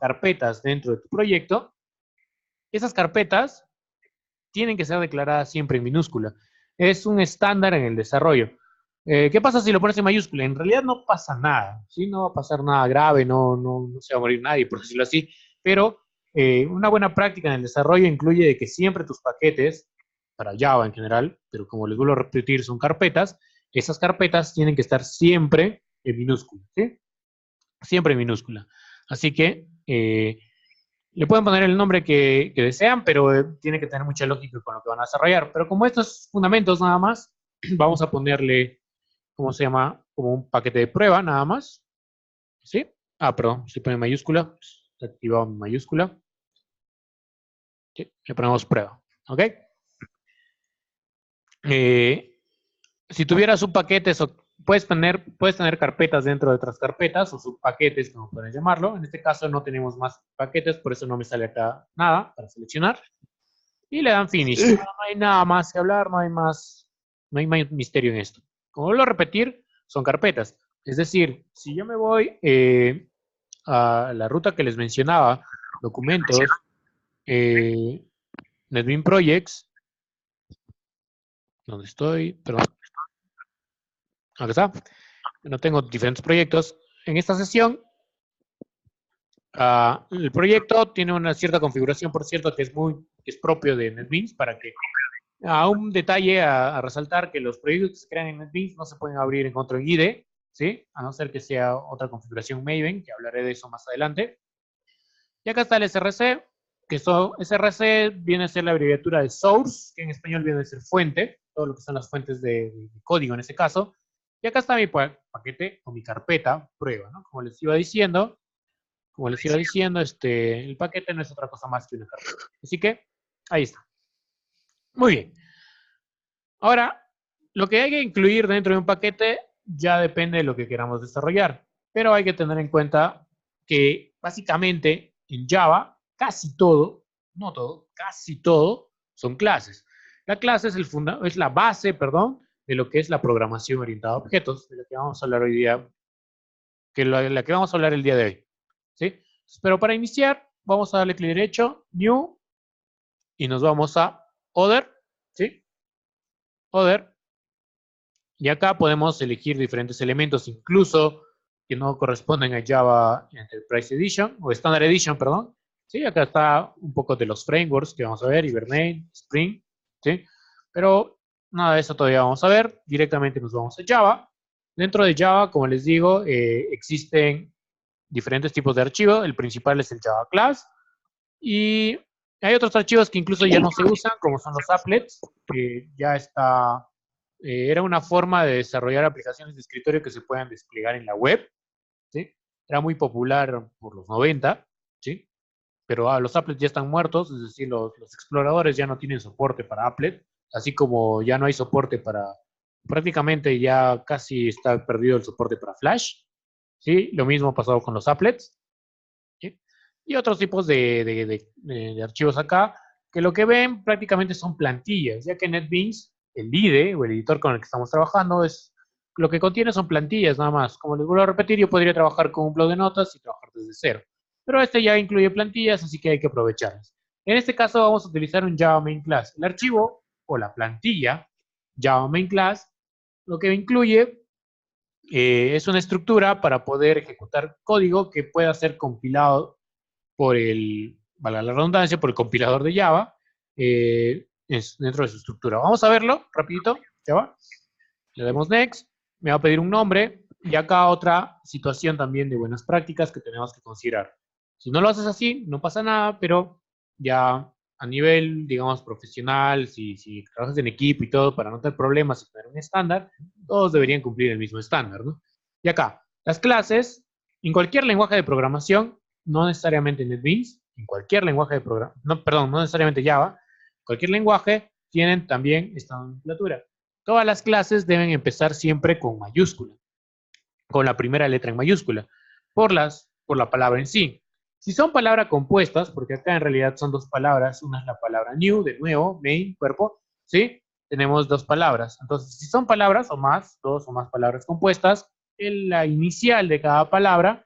carpetas dentro de tu proyecto, esas carpetas tienen que ser declaradas siempre en minúscula. Es un estándar en el desarrollo. ¿Qué pasa si lo pones en mayúscula? En realidad no pasa nada, ¿sí? No va a pasar nada grave, no se va a morir nadie, por decirlo así, pero una buena práctica en el desarrollo incluye de que siempre tus paquetes, para Java en general, pero como les vuelvo a repetir, son carpetas, esas carpetas tienen que estar siempre en minúscula, ¿sí? Siempre en minúscula. Así que le pueden poner el nombre que desean, pero tiene que tener mucha lógica con lo que van a desarrollar. Pero como estos fundamentos nada más, vamos a ponerle, ¿cómo se llama? Como un paquete de prueba nada más. ¿Sí? Perdón, si pone mayúscula, está activado en mayúscula. ¿Sí? Le ponemos prueba. ¿Ok? Si tuvieras un paquete, puedes tener carpetas dentro de otras carpetas o subpaquetes, como pueden llamarlo. En este caso no tenemos más paquetes, por eso no me sale acá nada para seleccionar. Y le dan finish. No hay nada más que hablar, no hay más misterio en esto. Como vuelvo a repetir, son carpetas. Es decir, si yo me voy a la ruta que les mencionaba, documentos, NetBeans Projects, ¿dónde estoy? Perdón, acá está. No tengo diferentes proyectos. En esta sesión, el proyecto tiene una cierta configuración, por cierto, que es propio de NetBeans, para que un detalle a resaltar, que los proyectos que se crean en NetBeans no se pueden abrir en otro IDE, ¿sí? A no ser que sea otra configuración Maven, que hablaré de eso más adelante. Y acá está el SRC, que SRC viene a ser la abreviatura de source, que en español viene a ser fuente, todo lo que son las fuentes de código en este caso. Y acá está mi paquete o mi carpeta prueba, ¿no? Como les iba diciendo, el paquete no es otra cosa más que una carpeta. Así que, ahí está. Muy bien. Ahora, lo que hay que incluir dentro de un paquete ya depende de lo que queramos desarrollar. pero hay que tener en cuenta que básicamente en Java casi todo, no todo, casi todo son clases. La clase es la base, perdón, de lo que es la programación orientada a objetos, de la que vamos a hablar hoy día, la que vamos a hablar el día de hoy. ¿Sí? Pero para iniciar, vamos a darle clic derecho, New, y nos vamos a Other, ¿sí? Other. Y acá podemos elegir diferentes elementos, incluso que no corresponden a Java Enterprise Edition, o Standard Edition, perdón. ¿Sí? Acá está un poco de los frameworks que vamos a ver, Hibernate, Spring, ¿sí? Pero nada de eso todavía vamos a ver. Directamente nos vamos a Java. Dentro de Java, como les digo, existen diferentes tipos de archivos. El principal es el Java Class. Y hay otros archivos que incluso ya no se usan, como son los applets, que ya está era una forma de desarrollar aplicaciones de escritorio que se puedan desplegar en la web, ¿sí? Era muy popular por los 90, ¿sí? Pero los applets ya están muertos, es decir, los exploradores ya no tienen soporte para applet, así como ya no hay soporte para, prácticamente ya casi está perdido el soporte para Flash, ¿sí? Lo mismo ha pasado con los applets, ¿sí? Y otros tipos de archivos acá, que lo que ven prácticamente son plantillas, ya que NetBeans, el IDE o el editor con el que estamos trabajando, lo que contiene son plantillas nada más. Como les vuelvo a repetir, yo podría trabajar con un blog de notas y trabajar desde cero. Pero este ya incluye plantillas, así que hay que aprovecharlas. En este caso vamos a utilizar un Java Main Class. El archivo o la plantilla Java Main Class lo que incluye es una estructura para poder ejecutar código que pueda ser compilado por valga la redundancia, por el compilador de Java dentro de su estructura. Vamos a verlo rapidito, Java. Le damos Next, me va a pedir un nombre y acá otra situación también de buenas prácticas que tenemos que considerar. Si no lo haces así, no pasa nada, pero ya a nivel, digamos, profesional, si trabajas en equipo y todo, para no tener problemas y tener un estándar, todos deberían cumplir el mismo estándar, ¿no? Y acá, las clases, en cualquier lenguaje de programación, no necesariamente NetBeans, en cualquier lenguaje de programación, no, perdón, no necesariamente Java, cualquier lenguaje tienen también esta nomenclatura. Todas las clases deben empezar siempre con mayúscula, con la primera letra en mayúscula, por la palabra en sí. Si son palabras compuestas, porque acá en realidad son dos palabras, una es la palabra new, de nuevo, main, cuerpo, ¿sí? Tenemos dos palabras. Entonces, si son palabras o más, dos o más palabras compuestas, la inicial de cada palabra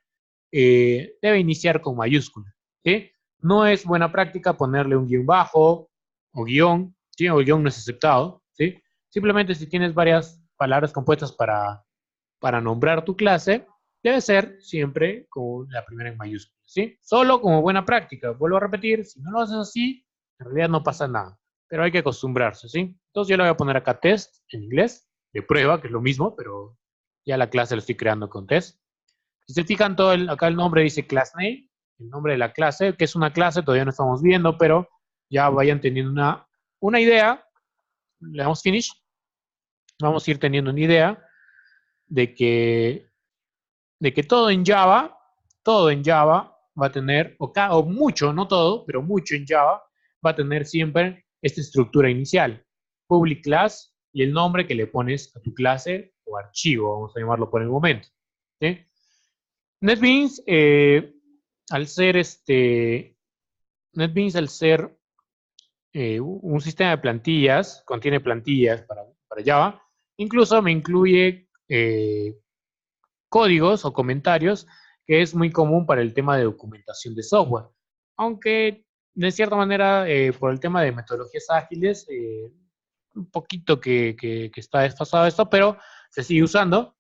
debe iniciar con mayúscula, ¿sí? No es buena práctica ponerle un guión bajo o guión, ¿sí? O guión no es aceptado, ¿sí? Simplemente si tienes varias palabras compuestas para nombrar tu clase, debe ser siempre con la primera en mayúsculas, ¿sí? Solo como buena práctica. Vuelvo a repetir, si no lo haces así, en realidad no pasa nada, pero hay que acostumbrarse, ¿sí? Entonces yo le voy a poner acá test en inglés, de prueba, que es lo mismo, pero ya la clase lo estoy creando con test. Si se fijan, acá el nombre dice class name, el nombre de la clase, que es una clase, todavía no estamos viendo, pero ya vayan teniendo una idea. Le damos finish. Vamos a ir teniendo una idea de que todo en Java va a tener, o mucho, no todo, pero mucho en Java, va a tener siempre esta estructura inicial. Public class y el nombre que le pones a tu clase o archivo, vamos a llamarlo por el momento. ¿Sí? NetBeans, NetBeans al ser un sistema de plantillas, contiene plantillas para Java, incluso me incluye códigos o comentarios que es muy común para el tema de documentación de software. Aunque de cierta manera, por el tema de metodologías ágiles, un poquito que está desfasado esto, pero se sigue usando.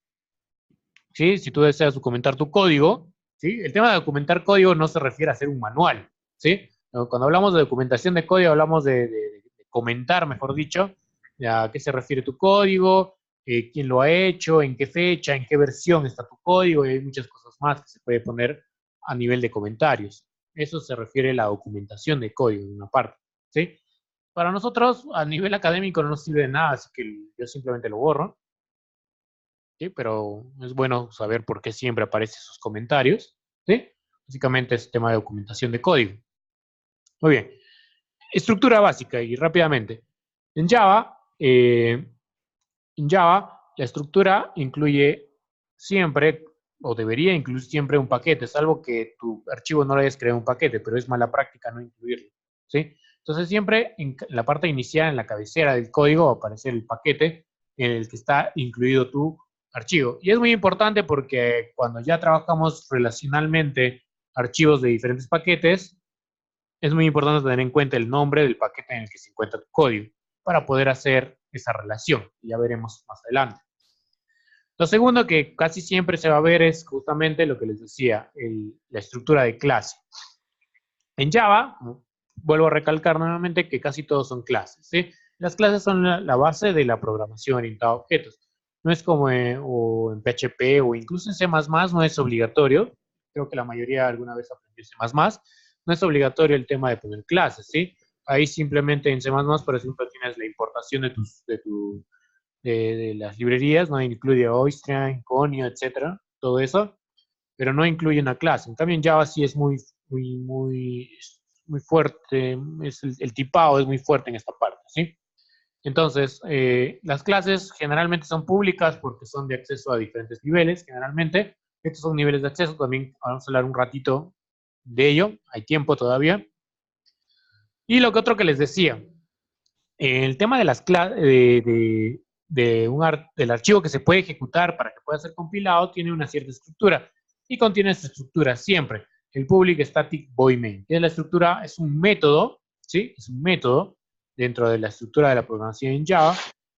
¿Sí? Si tú deseas documentar tu código, ¿sí? El tema de documentar código no se refiere a hacer un manual, ¿sí? Cuando hablamos de documentación de código, hablamos de comentar, mejor dicho, a qué se refiere tu código, quién lo ha hecho, en qué fecha, en qué versión está tu código, y hay muchas cosas más que se puede poner a nivel de comentarios. Eso se refiere a la documentación de código, en una parte, ¿sí? Para nosotros, a nivel académico, no nos sirve de nada, así que yo simplemente lo borro. ¿Sí? Pero es bueno saber por qué siempre aparecen esos comentarios, ¿sí? Básicamente es tema de documentación de código. Muy bien. Estructura básica y rápidamente. En Java, la estructura incluye siempre o debería incluir siempre un paquete, salvo que tu archivo no lo hayas creado un paquete, pero es mala práctica no incluirlo, ¿sí? Entonces siempre en la parte inicial, en la cabecera del código, va a aparecer el paquete en el que está incluido tu archivo. Y es muy importante porque cuando ya trabajamos relacionalmente archivos de diferentes paquetes, es muy importante tener en cuenta el nombre del paquete en el que se encuentra tu código para poder hacer esa relación. Ya veremos más adelante. Lo segundo que casi siempre se va a ver es justamente lo que les decía, la estructura de clase. En Java, vuelvo a recalcar nuevamente que casi todos son clases, ¿sí? Las clases son la base de la programación orientada a objetos. No es como o en PHP o incluso en C++, no es obligatorio. Creo que la mayoría alguna vez aprendió C++. No es obligatorio el tema de poner clases, ¿sí? Ahí simplemente en C++, por ejemplo, tienes la importación de las librerías, no incluye Oyster, Conio, etcétera, todo eso, pero no incluye una clase. En cambio, en Java sí es muy fuerte, el tipado es muy fuerte en esta parte, ¿sí? Entonces, las clases generalmente son públicas porque son de acceso a diferentes niveles, generalmente. Estos son niveles de acceso, también vamos a hablar un ratito de ello, hay tiempo todavía. Y lo que otro que les decía, el tema de las del archivo que se puede ejecutar para que pueda ser compilado tiene una cierta estructura y contiene esta estructura siempre. El public static void main, que es la estructura, es un método, ¿sí? Es un método dentro de la estructura de la programación en Java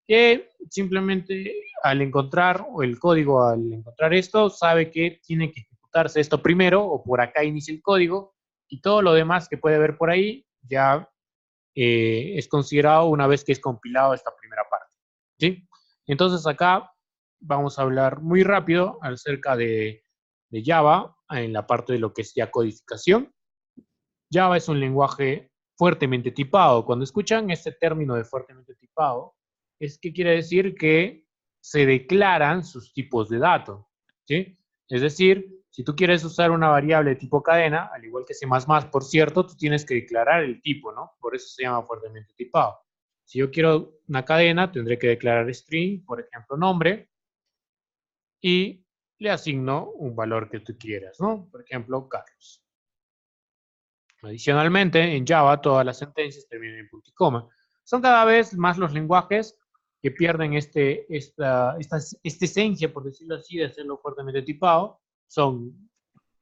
que simplemente al encontrar, o el código al encontrar esto, sabe que tiene que ejecutarse esto primero, o por acá inicia el código, y todo lo demás que puede ver por ahí ya es considerado una vez que es compilado esta primera parte, ¿sí? Entonces acá vamos a hablar muy rápido acerca de Java en la parte de lo que es ya codificación. Java es un lenguaje fuertemente tipado. Cuando escuchan este término de fuertemente tipado, es que quiere decir que se declaran sus tipos de datos, ¿sí? Es decir, si tú quieres usar una variable de tipo cadena, al igual que C++, por cierto, tú tienes que declarar el tipo, ¿no? Por eso se llama fuertemente tipado. Si yo quiero una cadena, tendré que declarar string, por ejemplo, nombre, y le asigno un valor que tú quieras, ¿no? Por ejemplo, Carlos. Adicionalmente, en Java todas las sentencias terminan en punto y coma. Son cada vez más los lenguajes que pierden esta esencia, por decirlo así, de hacerlo fuertemente tipado. Son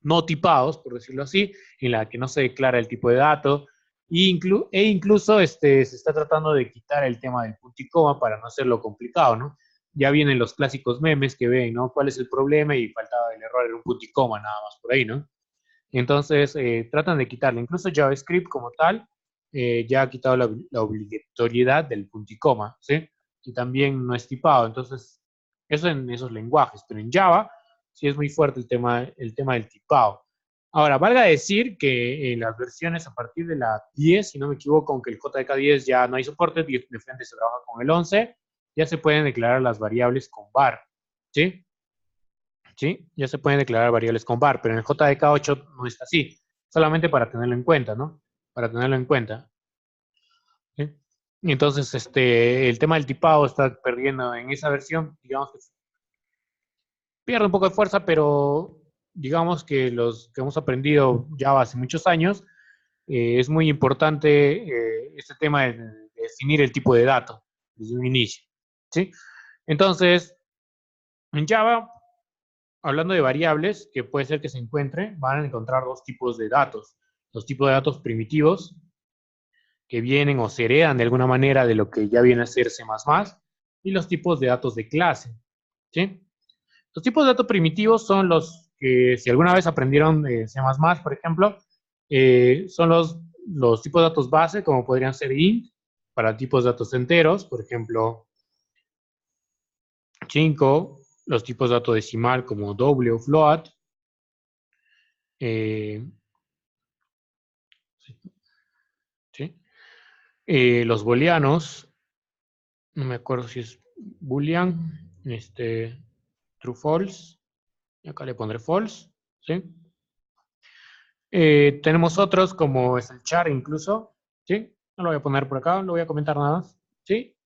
no tipados, por decirlo así, en la que no se declara el tipo de dato, e incluso se está tratando de quitar el tema del punto y coma para no hacerlo complicado, ¿no? Ya vienen los clásicos memes que ven, ¿no? ¿Cuál es el problema? Y faltaba el error, era un punto y coma nada más por ahí, ¿no? Entonces, tratan de quitarle. Incluso JavaScript como tal ya ha quitado la obligatoriedad del punto y coma, ¿sí? Y también no es tipado. Entonces, eso en esos lenguajes. Pero en Java sí es muy fuerte el tema del tipado. Ahora, valga decir que en las versiones a partir de la 10, si no me equivoco, aunque el JDK10 ya no hay soporte, de frente se trabaja con el 11, ya se pueden declarar las variables con var, ¿sí? ¿Sí? Ya se pueden declarar variables con var, pero en el JDK8 no está así, solamente para tenerlo en cuenta, ¿no? Para tenerlo en cuenta. ¿Sí? Y entonces, el tema del tipado está perdiendo en esa versión, digamos que pierde un poco de fuerza, pero digamos que los que hemos aprendido Java hace muchos años, es muy importante este tema de definir el tipo de dato desde un inicio, ¿sí? Entonces, en Java hablando de variables, que puede ser que se encuentre, van a encontrar dos tipos de datos. Los tipos de datos primitivos, que vienen o se heredan de alguna manera de lo que ya viene a ser C++, y los tipos de datos de clase, ¿sí? Los tipos de datos primitivos son los que, si alguna vez aprendieron C++, por ejemplo, son los tipos de datos base, como podrían ser int, para tipos de datos enteros, por ejemplo, 5, los tipos de datos decimal como doble o float, eh, ¿sí? Los booleanos, no me acuerdo si es boolean, true false, y acá le pondré false, ¿sí? Tenemos otros como es el char incluso, ¿sí? No lo voy a poner por acá, lo voy a comentar nada más, ¿sí?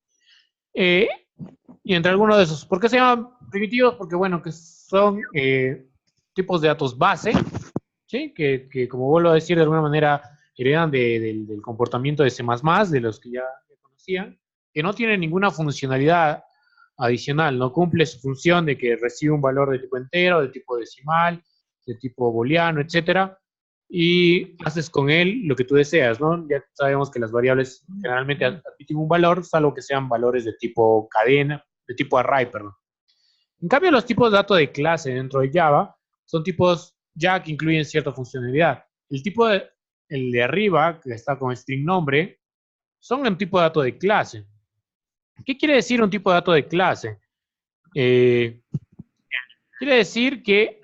Y entre algunos de esos, ¿por qué se llaman primitivos? Porque bueno, que son tipos de datos base, ¿sí? Que como vuelvo a decir, de alguna manera heredan del comportamiento de C++, de los que ya conocían, que no tienen ninguna funcionalidad adicional, no cumple su función de que recibe un valor de tipo entero, de tipo decimal, de tipo booleano, etcétera, y haces con él lo que tú deseas, ¿no? Ya sabemos que las variables generalmente admiten un valor, salvo que sean valores de tipo cadena, de tipo array, perdón. En cambio, los tipos de datos de clase dentro de Java son tipos ya que incluyen cierta funcionalidad. El de arriba, que está con string nombre, son un tipo de dato de clase. ¿Qué quiere decir un tipo de dato de clase? Quiere decir que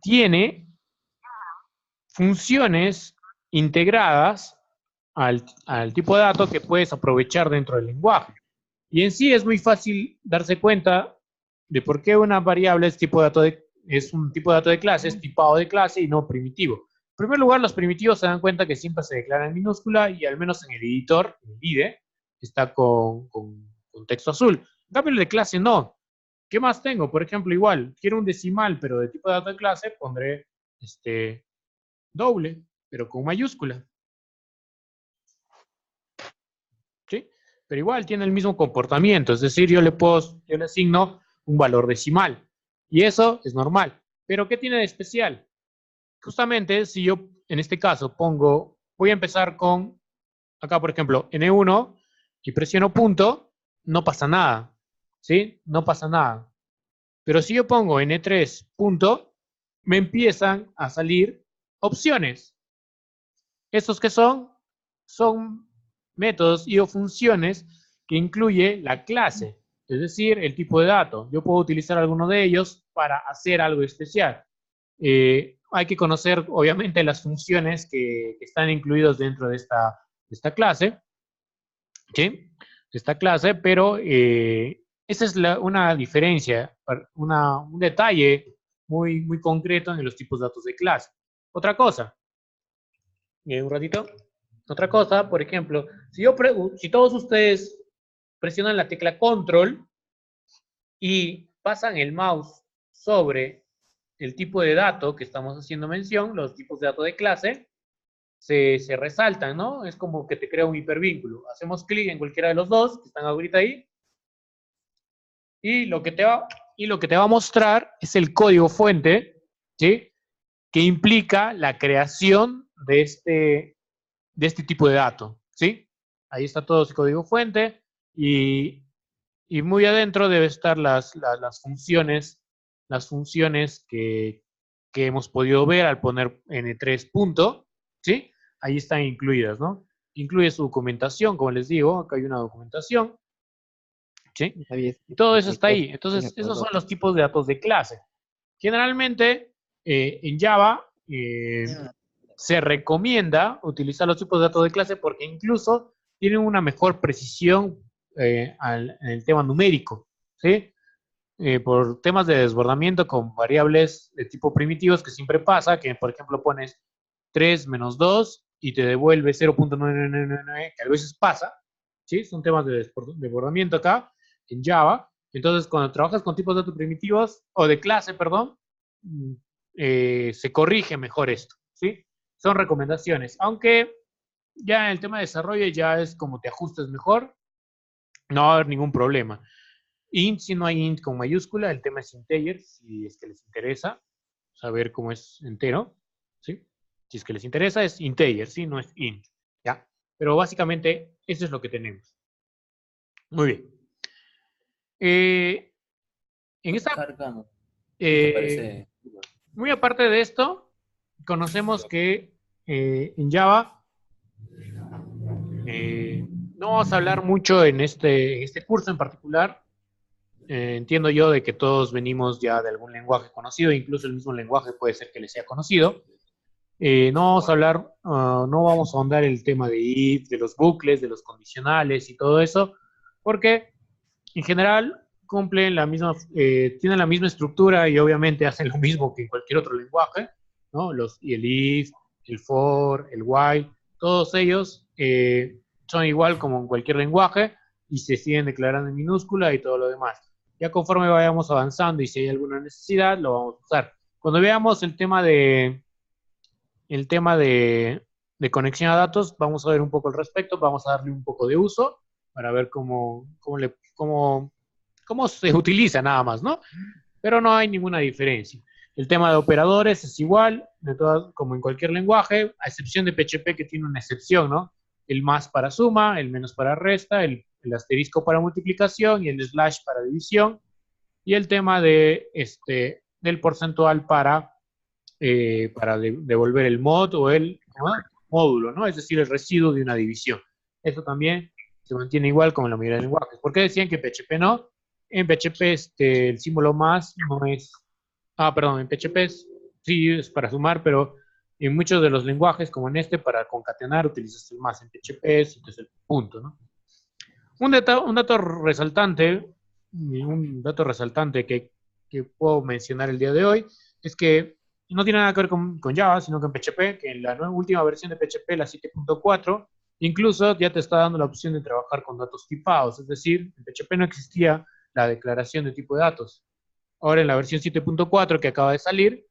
tiene funciones integradas al tipo de dato que puedes aprovechar dentro del lenguaje. Y en sí es muy fácil darse cuenta de por qué una variable es un tipo de dato de clase, es tipado de clase y no primitivo. En primer lugar, los primitivos se dan cuenta que siempre se declaran en minúscula y al menos en el editor, en el IDE, está con texto azul. En cambio, el de clase no. ¿Qué más tengo? Por ejemplo, igual, quiero un decimal, pero de tipo de dato de clase, pondré doble, pero con mayúscula. ¿Sí? Pero igual tiene el mismo comportamiento, es decir, yo le asigno un valor decimal. Y eso es normal. Pero ¿qué tiene de especial? Justamente si yo, en este caso, voy a empezar con, acá por ejemplo, N1 y presiono punto, no pasa nada. ¿Sí? No pasa nada. Pero si yo pongo N3 punto, me empiezan a salir opciones. ¿Estos qué son? Son métodos y o funciones que incluye la clase, es decir, el tipo de dato. Yo puedo utilizar alguno de ellos para hacer algo especial. Hay que conocer, obviamente, las funciones que están incluidas dentro de esta clase, ¿sí? De esta clase, pero esa es una diferencia, un detalle muy concreto en los tipos de datos de clase. Otra cosa, un ratito. Otra cosa, por ejemplo, si todos ustedes presionan la tecla control y pasan el mouse sobre el tipo de dato que estamos haciendo mención, los tipos de datos de clase, se resaltan, ¿no? Es como que te crea un hipervínculo. Hacemos clic en cualquiera de los dos que están ahorita ahí y lo que te va a mostrar es el código fuente, ¿sí? Que implica la creación de este tipo de dato, ¿sí? Ahí está todo su código fuente y muy adentro debe estar las funciones que hemos podido ver al poner N3 punto, ¿sí? Ahí están incluidas, ¿no? Incluye su documentación, como les digo, acá hay una documentación, ¿sí? Y todo eso está ahí. Entonces, esos son los tipos de datos de clase. Generalmente, en Java, se recomienda utilizar los tipos de datos de clase porque incluso tienen una mejor precisión en el tema numérico, ¿sí? Por temas de desbordamiento con variables de tipo primitivos que siempre pasa, que por ejemplo pones 3 menos 2 y te devuelve 0.9999, que a veces pasa, ¿sí? Son temas de desbordamiento acá en Java. Entonces, cuando trabajas con tipos de datos primitivos, o de clase, perdón, se corrige mejor esto, ¿sí? Son recomendaciones, aunque ya en el tema de desarrollo ya es como te ajustes mejor, no va a haber ningún problema. Int, si no hay int con mayúscula, el tema es integer, si es que les interesa saber cómo es entero, ¿sí? Si es que les interesa es integer, ¿sí? No es int, ¿ya? Pero básicamente eso es lo que tenemos. Muy bien. En esta... muy aparte de esto, conocemos que en Java no vamos a hablar mucho en este curso en particular. Entiendo yo de que todos venimos ya de algún lenguaje conocido, incluso el mismo lenguaje puede ser que les sea conocido. No vamos a hablar, no vamos a ahondar el tema de if, de los bucles, de los condicionales y todo eso, porque en general tienen la misma estructura y obviamente hacen lo mismo que en cualquier otro lenguaje, ¿no? Y el if, el for, el while, todos ellos son igual como en cualquier lenguaje y se siguen declarando en minúscula y todo lo demás. Ya conforme vayamos avanzando y si hay alguna necesidad, lo vamos a usar. Cuando veamos el tema de conexión a datos, vamos a ver un poco al respecto, vamos a darle un poco de uso para ver cómo se utiliza nada más, ¿no? Pero no hay ninguna diferencia. El tema de operadores es igual, como en cualquier lenguaje, a excepción de PHP que tiene una excepción, ¿no? El más para suma, el menos para resta, el asterisco para multiplicación y el slash para división, y el tema del porcentual para devolver el mod o el módulo, ¿no? Es decir, el residuo de una división. Eso también se mantiene igual como en la mayoría de lenguajes. ¿Por qué decían que en PHP no? En PHP el símbolo más no es... Ah, perdón, en PHP sí es para sumar, pero en muchos de los lenguajes, como en para concatenar, utilizas el más. En PHP es entonces el punto, ¿no? Un dato resaltante que puedo mencionar el día de hoy es que no tiene nada que ver con Java, sino con PHP, que en la última versión de PHP, la 7.4, incluso ya te está dando la opción de trabajar con datos tipados, es decir, en PHP no existía la declaración de tipo de datos. Ahora en la versión 7.4 que acaba de salir,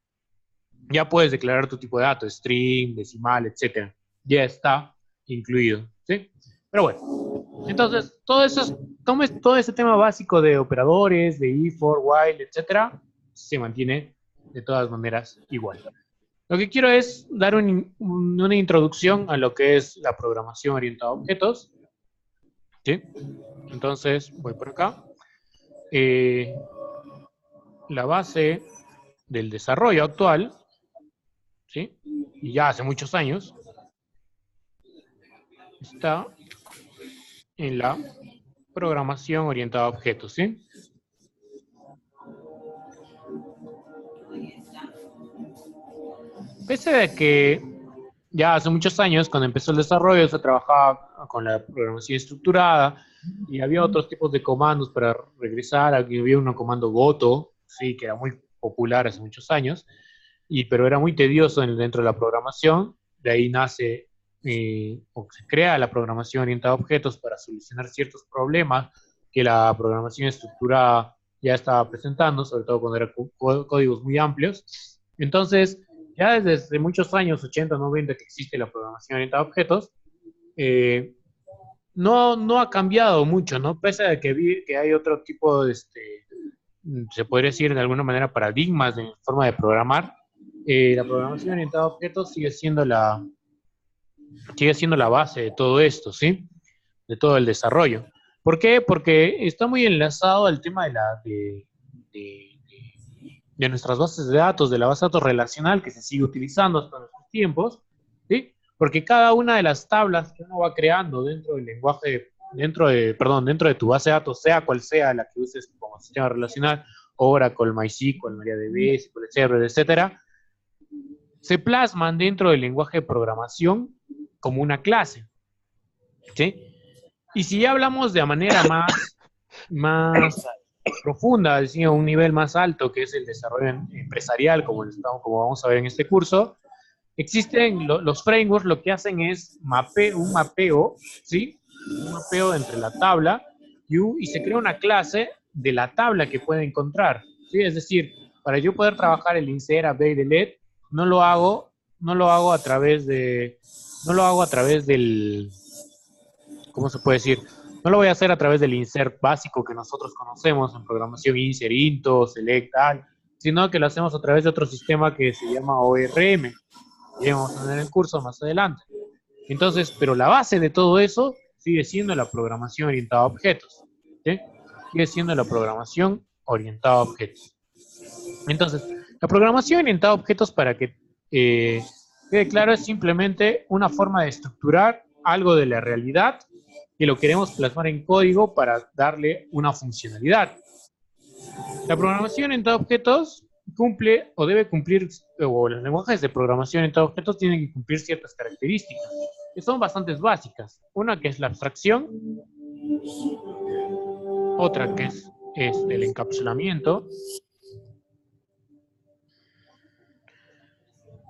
ya puedes declarar tu tipo de datos, string, decimal, etc. Ya está incluido, ¿sí? Pero bueno, entonces, todo ese tema básico de operadores, de if, for, while, etcétera, se mantiene de todas maneras igual. Lo que quiero es dar una introducción a lo que es la programación orientada a objetos. ¿Sí? Entonces, voy por acá. La base del desarrollo actual, ¿sí? Y ya hace muchos años, está en la programación orientada a objetos, ¿sí? Pese a que ya hace muchos años, cuando empezó el desarrollo, se trabajaba con la programación estructurada y había otros tipos de comandos para regresar. Había un comando goto, sí, que era muy popular hace muchos años, pero era muy tedioso dentro de la programación. De ahí nace o se crea la programación orientada a objetos para solucionar ciertos problemas que la programación estructurada ya estaba presentando, sobre todo cuando eran códigos muy amplios. Entonces, ya desde muchos años, 80, 90, que existe la programación orientada a objetos, no ha cambiado mucho, ¿no? Pese a que hay otro tipo de, se podría decir de alguna manera, paradigmas de forma de programar, la programación orientada a objetos sigue siendo la base de todo esto, ¿sí? De todo el desarrollo. ¿Por qué? Porque está muy enlazado al tema de nuestras bases de datos, de la base de datos relacional que se sigue utilizando hasta nuestros tiempos, ¿sí? Porque cada una de las tablas que uno va creando dentro del lenguaje, dentro de tu base de datos, sea cual sea la que uses como sistema relacional, Oracle, MySQL, MariaDB, SQL Server, etcétera, se plasman dentro del lenguaje de programación como una clase, ¿sí? Y si ya hablamos de manera más profunda, decía, un nivel más alto, que es el desarrollo empresarial, como vamos a ver en este curso, existen los frameworks, lo que hacen es un mapeo, ¿sí? Un mapeo entre la tabla y se crea una clase de la tabla que puede encontrar, ¿sí? Es decir, para yo poder trabajar el insert, update, delete, no lo hago a través del, ¿cómo se puede decir? No lo voy a hacer a través del insert básico que nosotros conocemos en programación, insert, into, select, tal, sino que lo hacemos a través de otro sistema que se llama ORM, que vamos a tener en el curso más adelante. Entonces, pero la base de todo eso sigue siendo la programación orientada a objetos, ¿sí? Sigue siendo la programación orientada a objetos. Entonces, la programación orientada a objetos, para que quede claro, es simplemente una forma de estructurar algo de la realidad que lo queremos plasmar en código para darle una funcionalidad. La programación orientada a objetos cumple o debe cumplir, o los lenguajes de programación orientada a objetos tienen que cumplir ciertas características, que son bastante básicas. Una que es la abstracción, otra que es el encapsulamiento,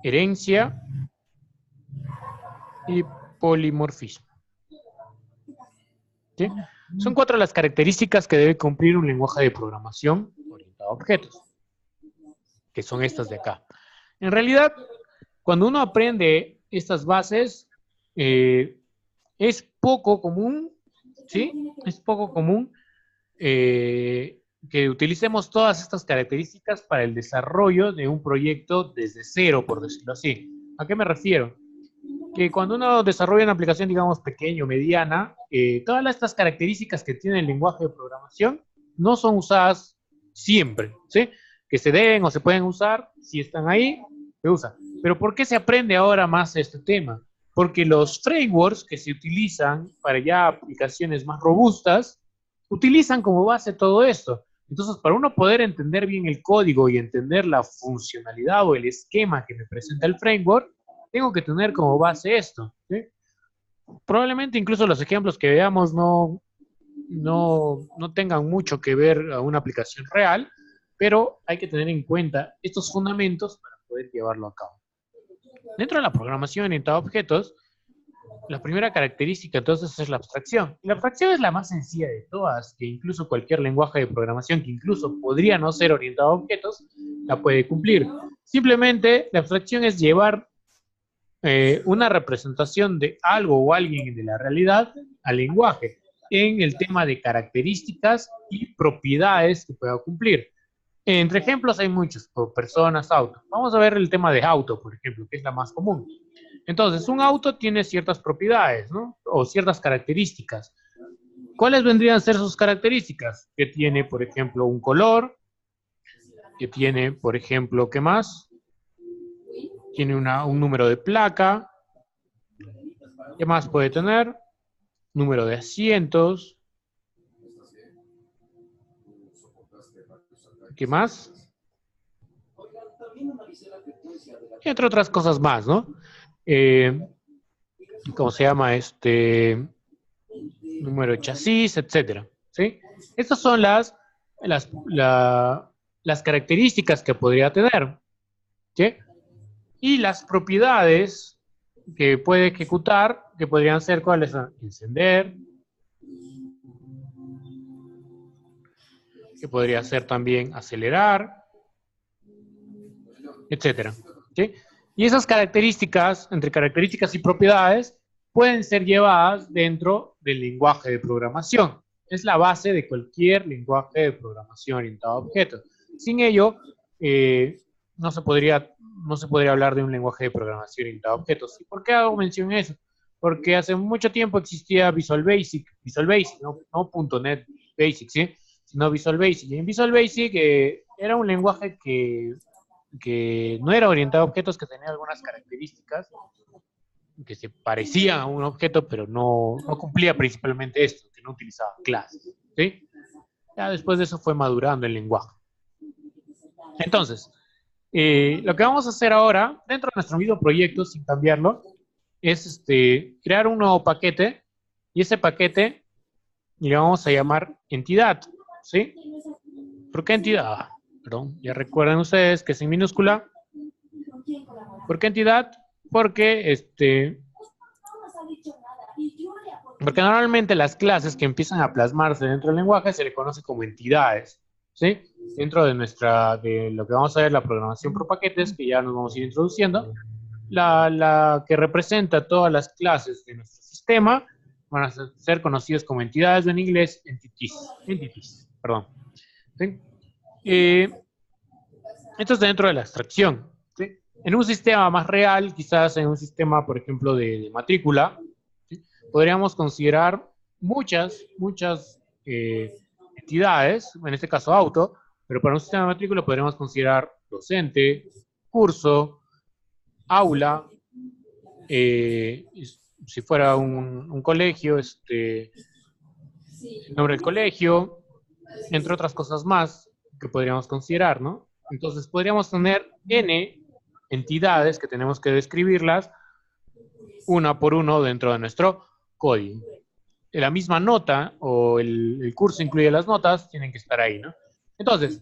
herencia y polimorfismo. ¿Sí? Son 4 las características que debe cumplir un lenguaje de programación orientado a objetos. que son estas de acá. En realidad, cuando uno aprende estas bases, es poco común, ¿sí? Es poco común que utilicemos todas estas características para el desarrollo de un proyecto desde cero, por decirlo así. ¿A qué me refiero? Que cuando uno desarrolla una aplicación, digamos, pequeña o mediana, todas estas características que tiene el lenguaje de programación no son usadas siempre, ¿sí? Que se deben o se pueden usar, si están ahí, se usa. Pero ¿por qué se aprende ahora más este tema? Porque los frameworks que se utilizan para ya aplicaciones más robustas, utilizan como base todo esto. Entonces, para uno poder entender bien el código y entender la funcionalidad o el esquema que me presenta el framework, tengo que tener como base esto, ¿sí? Probablemente incluso los ejemplos que veamos no tengan mucho que ver a una aplicación real, pero hay que tener en cuenta estos fundamentos para poder llevarlo a cabo. Dentro de la programación orientada a objetos, la primera característica entonces es la abstracción. La abstracción es la más sencilla de todas, que incluso cualquier lenguaje de programación que incluso podría no ser orientado a objetos, la puede cumplir. Simplemente la abstracción es llevar una representación de algo o alguien de la realidad al lenguaje en el tema de características y propiedades que pueda cumplir. Entre ejemplos hay muchos, por personas, autos. Vamos a ver el tema de auto, por ejemplo, que es la más común. Entonces, un auto tiene ciertas propiedades, ¿no? O ciertas características. ¿Cuáles vendrían a ser sus características? Que tiene, por ejemplo, un color, que tiene, por ejemplo, ¿qué más? Tiene un número de placa. ¿Qué más puede tener? Número de asientos. ¿Qué más? Y entre otras cosas más, ¿no? ¿Cómo se llama? Número de chasis, etcétera, ¿sí? Estas son las características que podría tener, ¿sí? Y las propiedades que puede ejecutar, que podrían ser, ¿cuáles son? Encender, que podría ser también acelerar, etcétera, ¿sí? Y esas características, entre características y propiedades, pueden ser llevadas dentro del lenguaje de programación. Es la base de cualquier lenguaje de programación orientado a objetos. Sin ello, no se podría hablar de un lenguaje de programación orientado a objetos. ¿Y por qué hago mención de eso? Porque hace mucho tiempo existía Visual Basic, no .NET Basic, ¿sí? Sino Visual Basic. Y en Visual Basic era un lenguaje que no era orientado a objetos, que tenía algunas características que se parecían a un objeto, pero no cumplía principalmente esto, que no utilizaba clases, ¿sí? Ya después de eso fue madurando el lenguaje. Entonces, lo que vamos a hacer ahora, dentro de nuestro mismo proyecto, sin cambiarlo, es crear un nuevo paquete, y ese paquete le vamos a llamar entidad, ¿sí? ¿Por qué entidad? Perdón, ya recuerden ustedes que es en minúscula. ¿Por qué entidad? Porque normalmente las clases que empiezan a plasmarse dentro del lenguaje se le conoce como entidades, ¿sí? Dentro de lo que vamos a ver, la programación por paquetes, que ya nos vamos a ir introduciendo, la que representa todas las clases de nuestro sistema van a ser conocidas como entidades, o en inglés, entities, perdón. ¿Sí? Esto es dentro de la abstracción, ¿sí? En un sistema más real, quizás en un sistema, por ejemplo, de matrícula, ¿sí? Podríamos considerar muchas entidades, en este caso auto, pero para un sistema de matrícula podríamos considerar docente, curso, aula, si fuera un colegio, el nombre del colegio, entre otras cosas más que podríamos considerar, ¿no? Entonces podríamos tener N entidades que tenemos que describirlas una por uno dentro de nuestro código. La misma nota o el curso incluye las notas, tienen que estar ahí, ¿no? Entonces,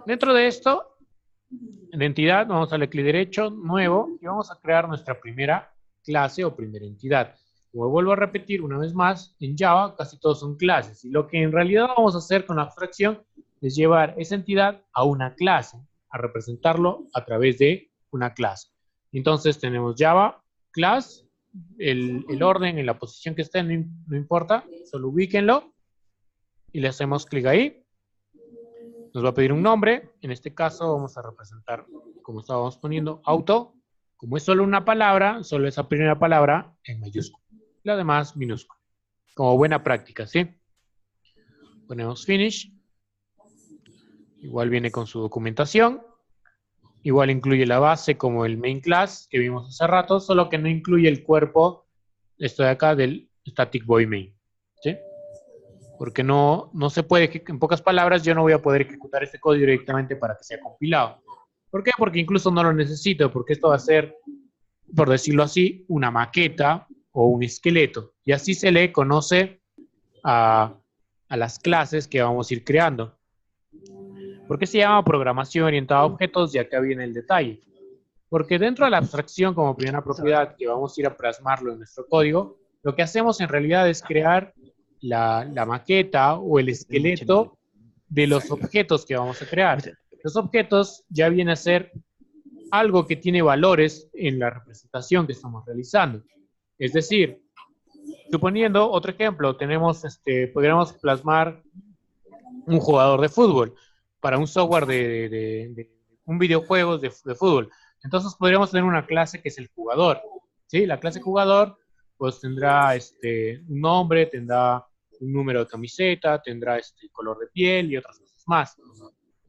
dentro de esto, en entidad, vamos a darle clic derecho, nuevo, y vamos a crear nuestra primera clase o primera entidad. Como vuelvo a repetir una vez más, en Java casi todos son clases, y lo que en realidad vamos a hacer con la abstracción es llevar esa entidad a una clase, a representarlo a través de una clase. Entonces tenemos Java, class, el orden, en la posición que esté, no importa, solo ubíquenlo y le hacemos clic ahí. Nos va a pedir un nombre, en este caso vamos a representar, como estábamos poniendo, auto. Como es solo una palabra, solo esa primera palabra en mayúscula, la demás minúscula. Como buena práctica, ¿sí? Ponemos finish. Igual viene con su documentación. Igual incluye la base como el main class que vimos hace rato, solo que no incluye el cuerpo, esto de acá, del static void main, ¿sí? Porque no se puede, en pocas palabras, yo no voy a poder ejecutar este código directamente para que sea compilado. ¿Por qué? Porque incluso no lo necesito, porque esto va a ser, por decirlo así, una maqueta o un esqueleto. Y así se le conoce a las clases que vamos a ir creando. ¿Por qué se llama programación orientada a objetos? Y acá viene el detalle. Porque dentro de la abstracción como primera propiedad, que vamos a ir a plasmarlo en nuestro código, lo que hacemos en realidad es crear la maqueta o el esqueleto de los objetos que vamos a crear. Los objetos ya vienen a ser algo que tiene valores en la representación que estamos realizando. Es decir, suponiendo otro ejemplo, podríamos plasmar un jugador de fútbol para un software de un videojuego de fútbol. Entonces podríamos tener una clase que es el jugador, ¿sí? La clase jugador pues tendrá un nombre, tendrá un número de camiseta, tendrá color de piel y otras cosas más.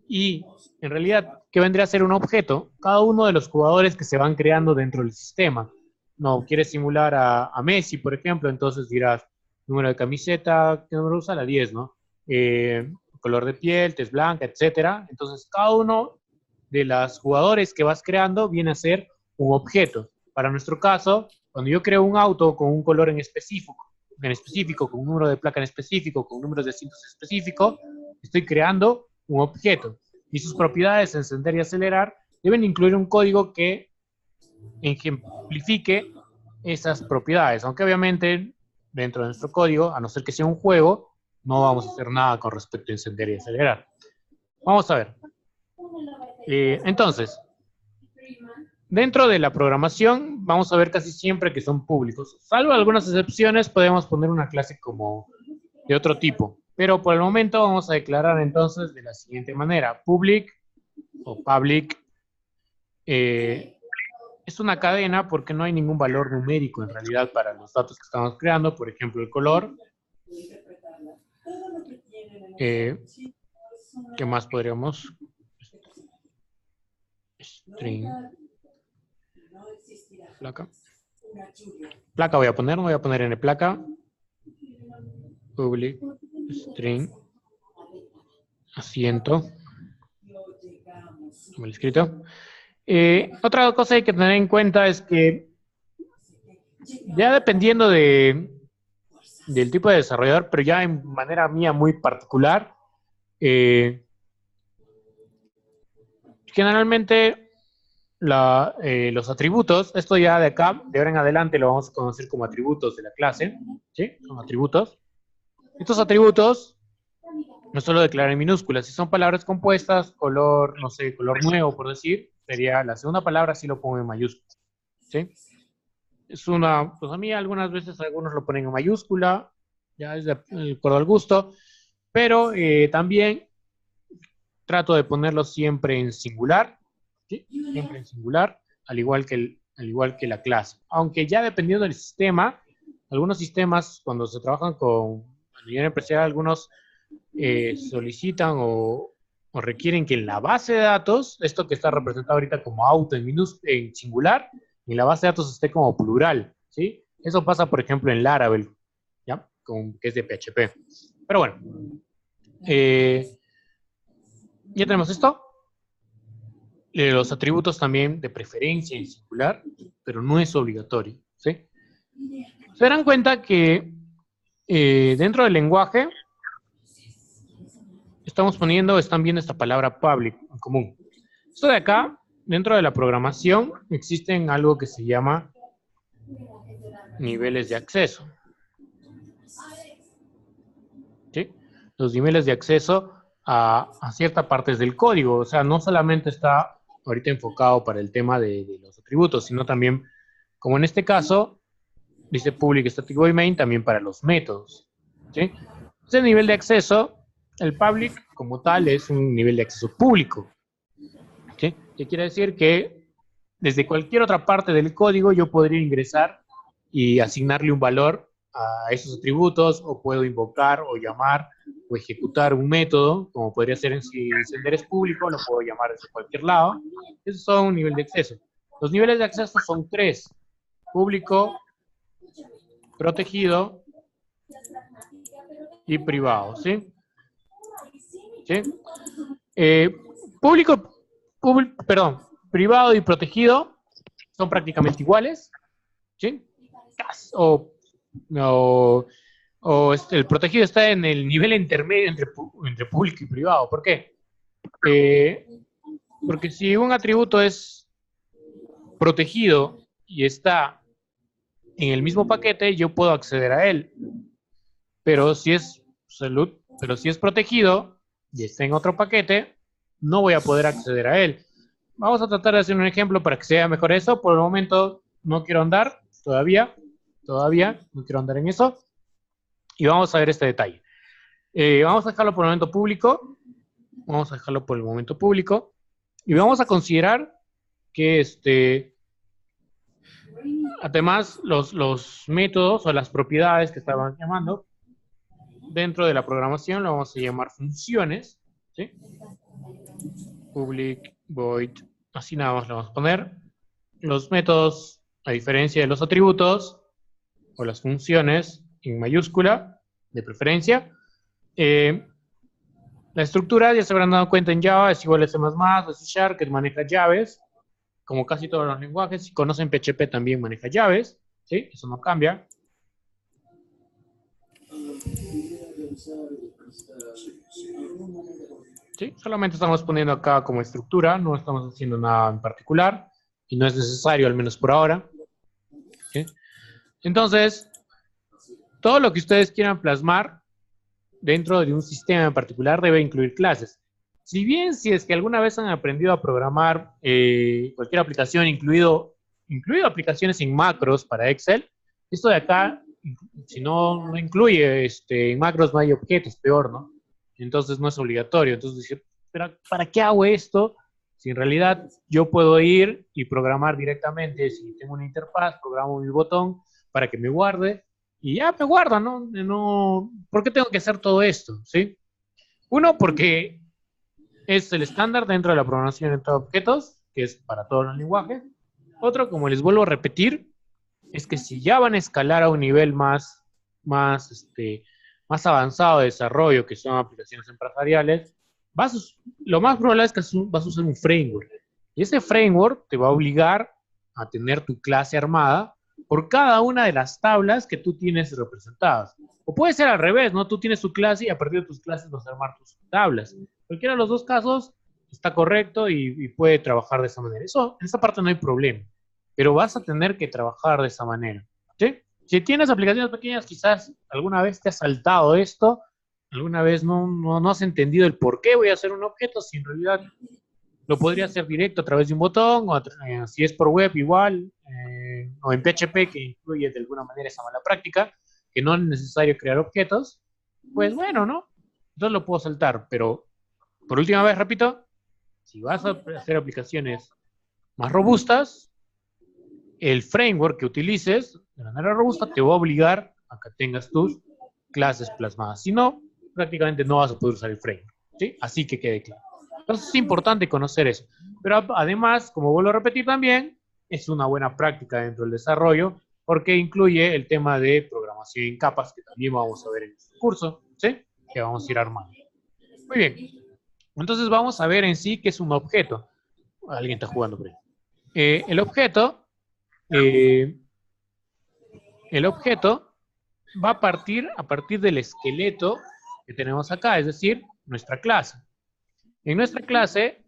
Y en realidad, ¿qué vendría a ser un objeto? Cada uno de los jugadores que se van creando dentro del sistema. No, quieres simular a Messi, por ejemplo, entonces dirás, número de camiseta, ¿qué número usa? La 10, ¿no? Color de piel, tez blanca, etcétera. Entonces, cada uno de los jugadores que vas creando viene a ser un objeto. Para nuestro caso, cuando yo creo un auto con un color en específico, con un número de placa en específico, con números de asientos específico, estoy creando un objeto. Y sus propiedades, encender y acelerar, deben incluir un código que ejemplifique esas propiedades. Aunque obviamente dentro de nuestro código, a no ser que sea un juego, no vamos a hacer nada con respecto a encender y acelerar. Vamos a ver. Entonces, dentro de la programación, vamos a ver casi siempre que son públicos. Salvo algunas excepciones, podemos poner una clase como de otro tipo. Pero por el momento vamos a declarar entonces de la siguiente manera. Public o public es una cadena porque no hay ningún valor numérico en realidad para los datos que estamos creando. Por ejemplo, el color. ¿Qué más podríamos? String. Placa. Placa voy a poner, no voy a poner en placa. Public string asiento. Mal escrito. Otra cosa que hay que tener en cuenta es que ya dependiendo del tipo de desarrollador, pero ya en manera mía muy particular, generalmente los atributos, esto ya de acá, de ahora en adelante lo vamos a conocer como atributos de la clase, ¿sí? Son atributos. Estos atributos no solo declarar en minúsculas, si son palabras compuestas, color, no sé, color nuevo, por decir, sería la segunda palabra si lo pongo en mayúsculas, ¿sí? Es una, pues a mí algunas veces algunos lo ponen en mayúscula, ya es de acuerdo al gusto, pero también trato de ponerlo siempre en singular, ¿sí? Siempre en singular, al igual que la clase. Aunque ya dependiendo del sistema, algunos sistemas cuando se trabajan con a nivel empresarial, algunos solicitan o requieren que en la base de datos, esto que está representado ahorita como auto en singular, en la base de datos esté como plural, ¿sí? Eso pasa, por ejemplo, en Laravel, ¿ya? Que es de PHP. Pero bueno, ya tenemos esto. Los atributos también de preferencia en singular, pero no es obligatorio, ¿sí? Se darán cuenta que dentro del lenguaje están viendo esta palabra public en común. Esto de acá, dentro de la programación, existen algo que se llama niveles de acceso. ¿Sí? Los niveles de acceso a ciertas partes del código. O sea, no solamente está ahorita enfocado para el tema de los atributos, sino también, como en este caso, dice public static void main también para los métodos. ¿Sí? Ese nivel de acceso, el public como tal es un nivel de acceso público. ¿Sí? Que quiere decir que desde cualquier otra parte del código yo podría ingresar y asignarle un valor a esos atributos, o puedo invocar o llamar o ejecutar un método, como podría ser si Sender es público, lo puedo llamar desde cualquier lado. Eso es un nivel de acceso. Los niveles de acceso son 3: público, protegido y privado, ¿sí? ¿Sí? Privado y protegido son prácticamente iguales, ¿sí? El protegido está en el nivel intermedio entre público y privado. ¿Por qué? Porque si un atributo es protegido y está en el mismo paquete, yo puedo acceder a él. Pero si es protegido y está en otro paquete, no voy a poder acceder a él. Vamos a tratar de hacer un ejemplo para que sea mejor eso. Por el momento no quiero andar todavía no quiero andar en eso. Y vamos a ver este detalle. Vamos a dejarlo por el momento público. Y vamos a considerar que además los métodos o las propiedades que estaban llamando dentro de la programación lo vamos a llamar funciones, ¿sí? Public void, así nada más le vamos a poner. Los métodos, a diferencia de los atributos o las funciones en mayúscula, de preferencia. La estructura, ya se habrán dado cuenta, en Java es igual a C++, a C#, que maneja llaves, como casi todos los lenguajes. Si conocen PHP también maneja llaves, ¿sí? Eso no cambia. ¿Sí? Solamente estamos poniendo acá como estructura, no estamos haciendo nada en particular, y no es necesario, al menos por ahora. ¿Sí? Entonces, todo lo que ustedes quieran plasmar dentro de un sistema en particular debe incluir clases. Si bien, si es que alguna vez han aprendido a programar cualquier aplicación, incluido aplicaciones en macros para Excel, esto de acá, si no incluye en macros, no hay objetos, peor, ¿no? Entonces no es obligatorio. Entonces decir, ¿pero para qué hago esto? Si en realidad yo puedo ir y programar directamente, si tengo una interfaz, programo mi botón para que me guarde, y ya me guarda, ¿no? ¿Por qué tengo que hacer todo esto? ¿Sí? Uno, porque es el estándar dentro de la programación de objetos, que es para todos los lenguajes. Otro, como les vuelvo a repetir, es que si ya van a escalar a un nivel más avanzado de desarrollo, que son aplicaciones empresariales, lo más probable es que vas a usar un framework. Y ese framework te va a obligar a tener tu clase armada por cada una de las tablas que tú tienes representadas. O puede ser al revés, ¿no? Tú tienes tu clase y a partir de tus clases vas a armar tus tablas. Cualquiera de los dos casos está correcto y puede trabajar de esa manera. Eso, en esa parte no hay problema. Pero vas a tener que trabajar de esa manera. ¿Sí? Si tienes aplicaciones pequeñas, quizás alguna vez te has saltado esto, alguna vez no has entendido el por qué voy a hacer un objeto, si en realidad lo podría hacer directo a través de un botón, o si es por web igual, o en PHP, que incluye de alguna manera esa mala práctica, que no es necesario crear objetos, pues bueno, ¿no? Entonces lo puedo saltar, pero por última vez, repito, si vas a hacer aplicaciones más robustas, el framework que utilices de manera robusta te va a obligar a que tengas tus clases plasmadas. Si no, prácticamente no vas a poder usar el framework, ¿sí? Así que quede claro. Entonces es importante conocer eso. Pero además, como vuelvo a repetir también, es una buena práctica dentro del desarrollo porque incluye el tema de programación en capas, que también vamos a ver en este curso, ¿sí? Que vamos a ir armando. Muy bien. Entonces vamos a ver en sí qué es un objeto. Alguien está jugando por ahí. El objeto va a partir del esqueleto que tenemos acá, es decir, nuestra clase. En nuestra clase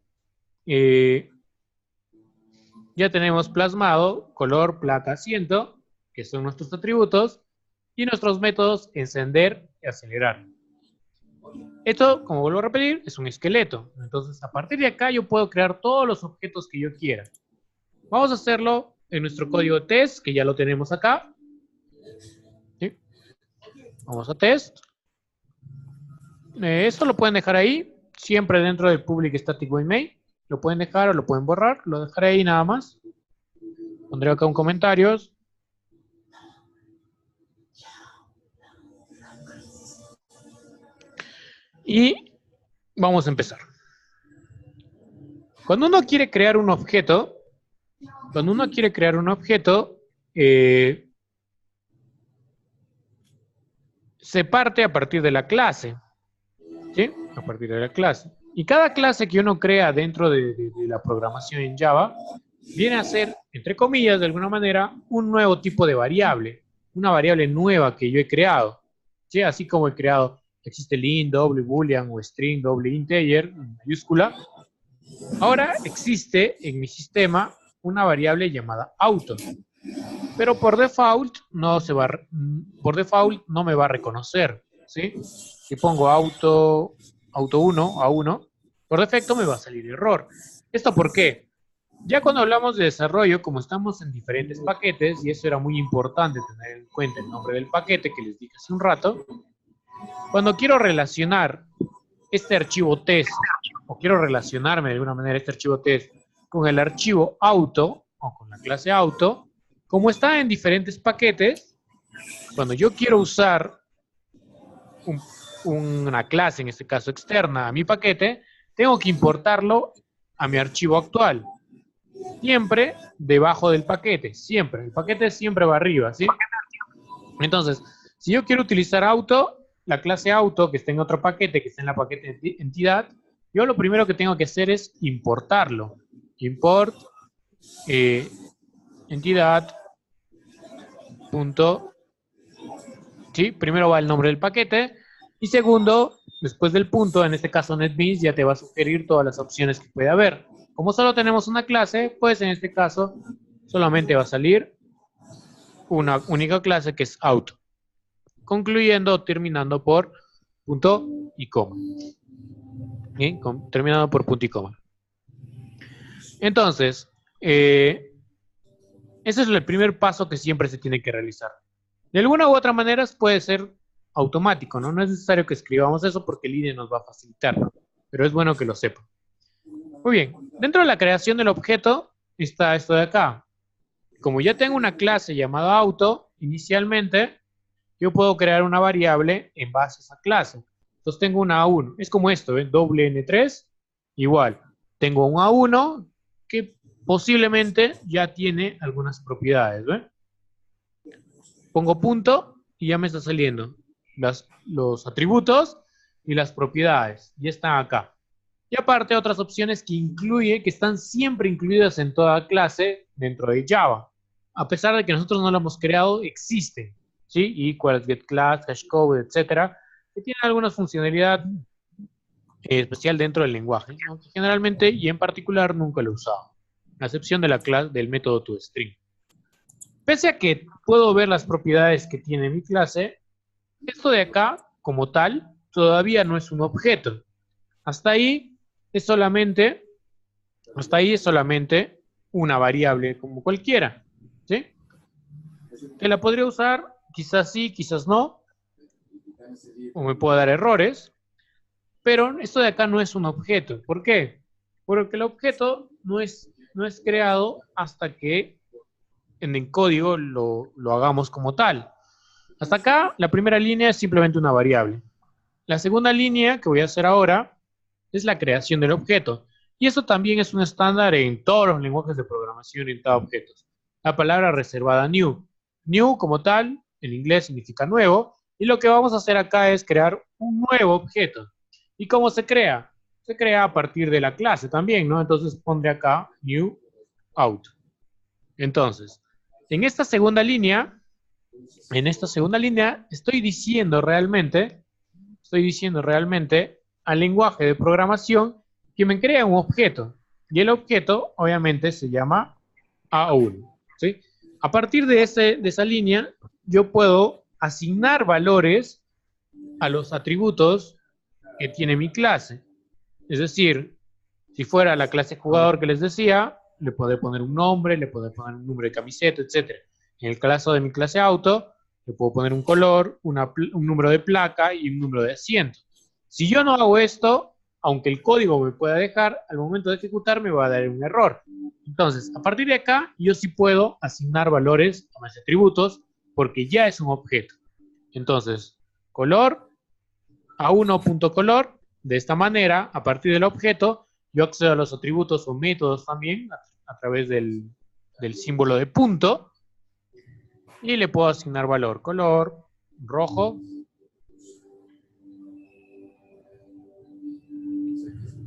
ya tenemos plasmado color, placa, asiento, que son nuestros atributos, y nuestros métodos encender y acelerar. Esto, como vuelvo a repetir, es un esqueleto. Entonces, a partir de acá yo puedo crear todos los objetos que yo quiera. Vamos a hacerlo en nuestro código test, que ya lo tenemos acá. ¿Sí? Vamos a test. Esto lo pueden dejar ahí, siempre dentro del public static void main. Lo pueden dejar o lo pueden borrar. Lo dejaré ahí nada más. Pondré acá un comentario. Y vamos a empezar. Cuando uno quiere crear un objeto, se parte a partir de la clase. ¿Sí? A partir de la clase. Y cada clase que uno crea dentro de la programación en Java viene a ser, entre comillas, de alguna manera, un nuevo tipo de variable. Una variable nueva que yo he creado. ¿Sí? Así como he creado, existe el int, doble, boolean o string, doble, integer, en mayúscula. Ahora existe en mi sistema una variable llamada auto. Pero por default no me va a reconocer, ¿sí? Si pongo auto 1 a 1, por defecto me va a salir error. ¿Esto por qué? Ya cuando hablamos de desarrollo, como estamos en diferentes paquetes, y eso era muy importante tener en cuenta el nombre del paquete que les dije hace un rato, cuando quiero relacionar este archivo test, o quiero relacionarme de alguna manera este archivo test con el archivo auto, o con la clase auto, como está en diferentes paquetes, cuando yo quiero usar una clase, en este caso externa, a mi paquete, tengo que importarlo a mi archivo actual. Siempre debajo del paquete, siempre. El paquete siempre va arriba, ¿sí? Entonces, si yo quiero utilizar auto, la clase auto que está en otro paquete, que está en la paquete entidad, yo lo primero que tengo que hacer es importarlo. Import entidad punto, ¿sí? Primero va el nombre del paquete y segundo, después del punto, en este caso NetBeans ya te va a sugerir todas las opciones que puede haber. Como solo tenemos una clase, pues en este caso solamente va a salir una única clase que es auto, concluyendo o terminando por punto y coma. ¿Bien? Terminando por punto y coma. Entonces, ese es el primer paso que siempre se tiene que realizar. De alguna u otra manera puede ser automático, ¿no? No es necesario que escribamos eso porque el IDE nos va a facilitar, pero es bueno que lo sepa. Muy bien, dentro de la creación del objeto está esto de acá. Como ya tengo una clase llamada auto, inicialmente yo puedo crear una variable en base a esa clase. Entonces tengo una A1, es como esto, ¿ven? Doble N3, igual. Tengo un A1 que posiblemente ya tiene algunas propiedades, ¿ven? Pongo punto y ya me está saliendo los atributos y las propiedades. Ya están acá. Y aparte otras opciones que están siempre incluidas en toda clase dentro de Java. A pesar de que nosotros no lo hemos creado, existen. ¿Sí? Equals, getClass, hashcode, etcétera, que tienen alguna funcionalidad especial dentro del lenguaje. Aunque generalmente y en particular nunca lo he usado. A excepción de la clase del método toString. Pese a que puedo ver las propiedades que tiene mi clase, esto de acá, como tal, todavía no es un objeto. Hasta ahí es solamente una variable como cualquiera, ¿sí? Que la podría usar, quizás sí, quizás no, o me puede dar errores, pero esto de acá no es un objeto. ¿Por qué? Porque el objeto no es creado hasta que en el código lo hagamos como tal. Hasta acá, la primera línea es simplemente una variable. La segunda línea que voy a hacer ahora es la creación del objeto. Y eso también es un estándar en todos los lenguajes de programación orientada a objetos. La palabra reservada new. New como tal, en inglés significa nuevo. Y lo que vamos a hacer acá es crear un nuevo objeto. ¿Y cómo se crea? Se crea a partir de la clase también, ¿no? Entonces pondré acá new out. Entonces, en esta segunda línea estoy diciendo realmente al lenguaje de programación que me crea un objeto. Y el objeto, obviamente, se llama A1. ¿Sí? A partir de esa línea, yo puedo asignar valores a los atributos que tiene mi clase. Es decir, si fuera la clase jugador que les decía, le puedo poner un nombre, le puedo poner un número de camiseta, etc. En el caso de mi clase auto, le puedo poner un color, un número de placa y un número de asiento. Si yo no hago esto, aunque el código me pueda dejar, al momento de ejecutar me va a dar un error. Entonces, a partir de acá, yo sí puedo asignar valores a mis atributos porque ya es un objeto. Entonces, color, a1.color, de esta manera, a partir del objeto, yo accedo a los atributos o métodos también a través del símbolo de punto y le puedo asignar valor, color, rojo,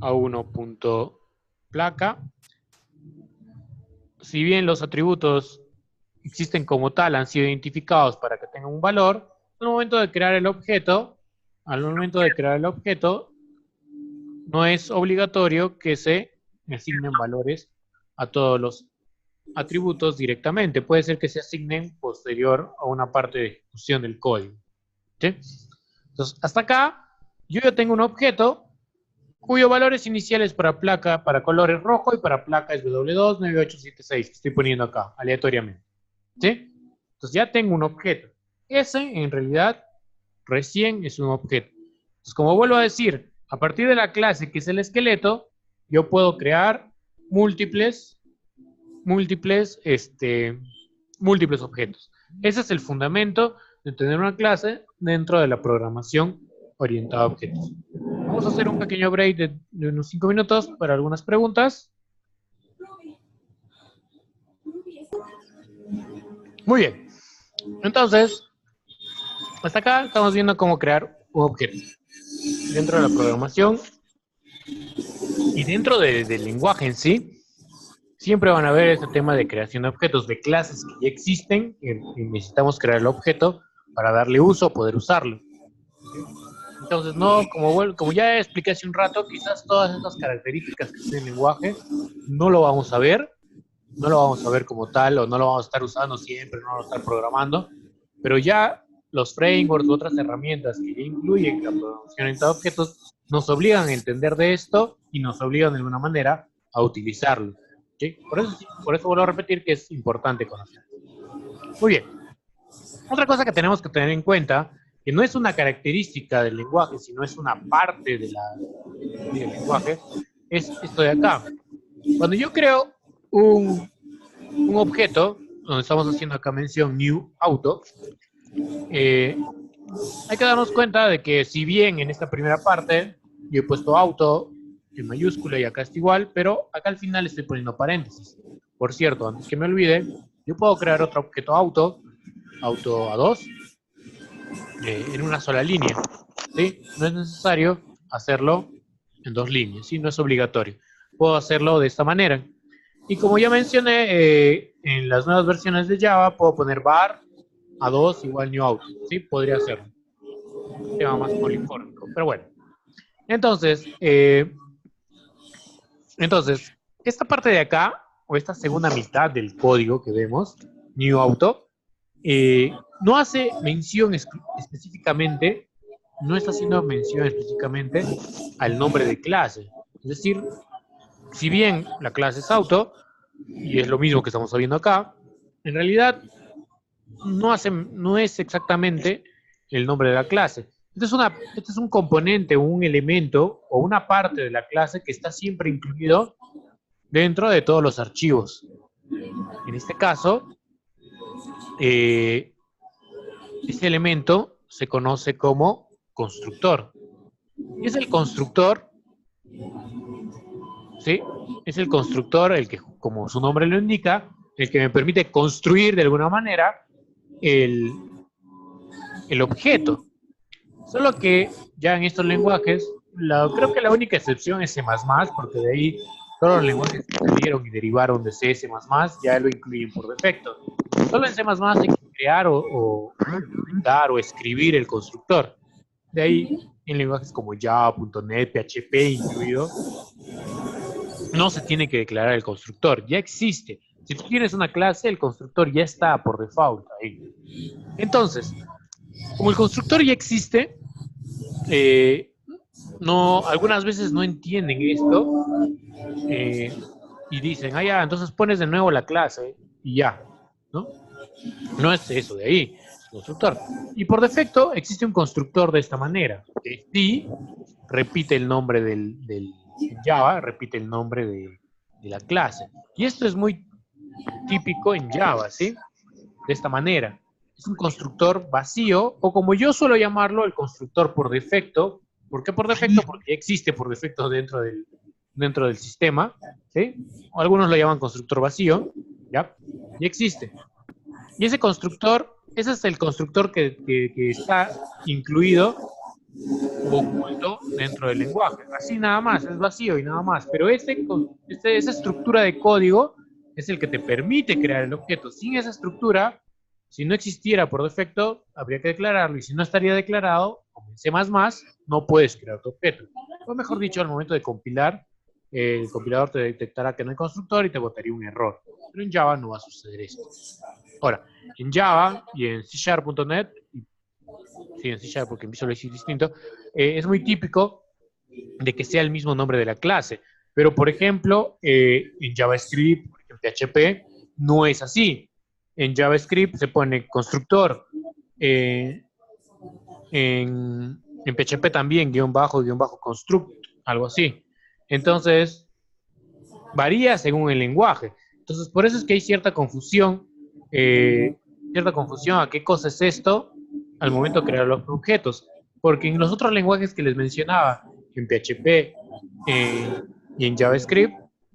a1.placa. Si bien los atributos existen como tal, han sido identificados para que tengan un valor, al momento de crear el objeto, no es obligatorio que se asignen valores a todos los atributos directamente. Puede ser que se asignen posterior a una parte de ejecución del código. ¿Sí? Entonces, hasta acá, yo ya tengo un objeto cuyo valores iniciales para placa, para color es rojo y para placa es W29876, que estoy poniendo acá, aleatoriamente. ¿Sí? Entonces ya tengo un objeto. Ese, en realidad, recién es un objeto. Entonces, como vuelvo a decir, a partir de la clase que es el esqueleto, yo puedo crear múltiples objetos. Ese es el fundamento de tener una clase dentro de la programación orientada a objetos. Vamos a hacer un pequeño break de unos 5 minutos para algunas preguntas. Muy bien. Entonces, hasta acá estamos viendo cómo crear un objeto dentro de la programación y dentro del lenguaje en sí. Siempre van a ver este tema de creación de objetos, de clases que ya existen y necesitamos crear el objeto para darle uso o poder usarlo. Entonces, no, como ya expliqué hace un rato, quizás todas estas características que tiene el lenguaje no lo vamos a ver como tal, o no lo vamos a estar usando siempre, no lo vamos a estar programando, pero ya los frameworks u otras herramientas que ya incluyen la programación orientada a objetos nos obligan a entender de esto y nos obligan de alguna manera a utilizarlo. ¿Sí? Por eso vuelvo a repetir que es importante conocer. Muy bien. Otra cosa que tenemos que tener en cuenta, que no es una característica del lenguaje, sino es una parte del lenguaje, es esto de acá. Cuando yo creo un objeto, donde estamos haciendo acá mención new auto, hay que darnos cuenta de que si bien en esta primera parte yo he puesto auto en mayúscula y acá está igual, pero acá al final estoy poniendo paréntesis. Por cierto, antes que me olvide, yo puedo crear otro objeto auto A2, en una sola línea. ¿Sí? No es necesario hacerlo en 2 líneas, ¿sí? No es obligatorio. Puedo hacerlo de esta manera. Y como ya mencioné, en las nuevas versiones de Java puedo poner var A2 igual new auto. ¿Sí? Podría hacerlo. Un tema más polifónico, pero bueno. Entonces, esta parte de acá, o esta segunda mitad del código que vemos, new auto, no hace mención específicamente, no está haciendo mención específicamente al nombre de clase. Es decir, si bien la clase es auto, y es lo mismo que estamos viendo acá, en realidad no es exactamente el nombre de la clase. Este es un componente, un elemento o una parte de la clase que está siempre incluido dentro de todos los archivos. En este caso, este elemento se conoce como constructor. Y es el constructor, ¿sí? Es el constructor el que, como su nombre lo indica, el que me permite construir de alguna manera el objeto. Solo que ya en estos lenguajes, creo que la única excepción es C++, porque de ahí todos los lenguajes que salieron y derivaron de C, C++, ya lo incluyen por defecto. Solo en C++ hay que crear o dar o escribir el constructor. De ahí, en lenguajes como Java, .NET, PHP incluido, no se tiene que declarar el constructor, ya existe. Si tú tienes una clase, el constructor ya está por default ahí. Entonces, como el constructor ya existe, no, algunas veces no entienden esto y dicen, ah, ya, entonces pones de nuevo la clase y ya, ¿no? No es eso de ahí, es constructor. Y por defecto existe un constructor de esta manera, que sí repite el nombre del Java, repite el nombre de la clase. Y esto es muy típico en Java, ¿sí? De esta manera. Es un constructor vacío, o como yo suelo llamarlo, el constructor por defecto. ¿Por qué por defecto? Porque existe por defecto dentro del sistema, ¿sí? O algunos lo llaman constructor vacío, ¿ya? Y existe. Y ese constructor, ese es el constructor que está incluido o oculto dentro del lenguaje. Así nada más, es vacío y nada más. Pero esa estructura de código es el que te permite crear el objeto. Sin esa estructura, si no existiera por defecto, habría que declararlo. Y si no estaría declarado, como en C++, no puedes crear tu objeto. O mejor dicho, al momento de compilar, el compilador te detectará que no hay constructor y te botaría un error. Pero en Java no va a suceder esto. Ahora, en Java y en C#.net, sí, en C# porque en Visual Basic es distinto, es muy típico de que sea el mismo nombre de la clase. Pero, por ejemplo, en JavaScript, en PHP, no es así. En JavaScript se pone constructor. En PHP también, guión bajo, construct, algo así. Entonces, varía según el lenguaje. Entonces, por eso es que hay cierta confusión a qué cosa es esto al momento de crear los objetos. Porque en los otros lenguajes que les mencionaba, en PHP y en JavaScript,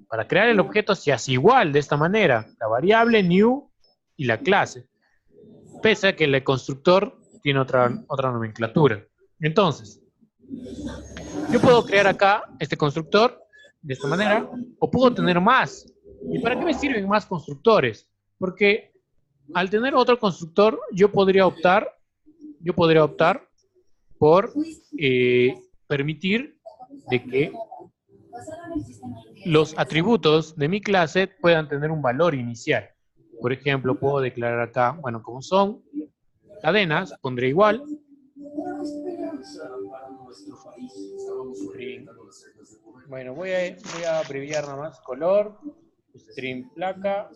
para crear el objeto se hace igual de esta manera, la variable new y la clase, pese a que el constructor tiene otra nomenclatura. Entonces, yo puedo crear acá este constructor de esta manera, o puedo tener más. ¿Y para qué me sirven más constructores? Porque al tener otro constructor, yo podría optar por permitir de que los atributos de mi clase puedan tener un valor inicial. Por ejemplo, puedo declarar acá, bueno, como son cadenas, pondré igual. Bueno, voy a abreviar nada más color, string placa,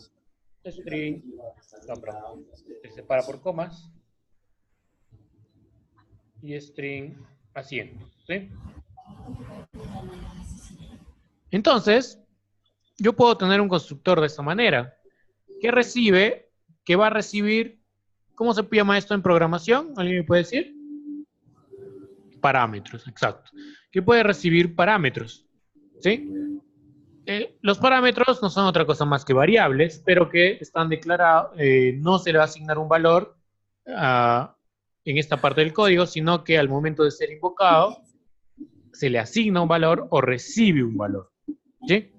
string, no, perdón, se separa por comas, y string asiento, ¿sí? Entonces, yo puedo tener un constructor de esta manera, que va a recibir, ¿cómo se llama esto en programación? ¿Alguien me puede decir? Parámetros, exacto. Que puede recibir parámetros, ¿sí? Los parámetros no son otra cosa más que variables, pero que están declarados, no se le va a asignar un valor en esta parte del código, sino que al momento de ser invocado, se le asigna un valor o recibe un valor, ¿sí?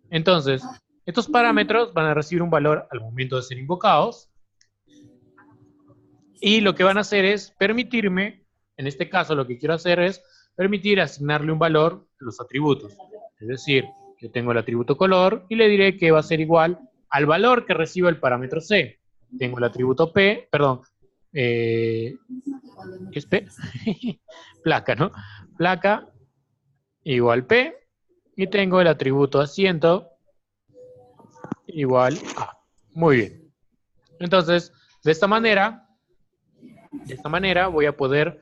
Entonces, estos parámetros van a recibir un valor al momento de ser invocados, y lo que van a hacer es permitirme, en este caso lo que quiero hacer es permitir asignarle un valor a los atributos. Es decir, yo tengo el atributo color y le diré que va a ser igual al valor que reciba el parámetro C. Tengo el atributo P, perdón, ¿qué es P? Placa, ¿no? Placa igual P, y tengo el atributo asiento igual A. Muy bien. Entonces, de esta manera voy a poder,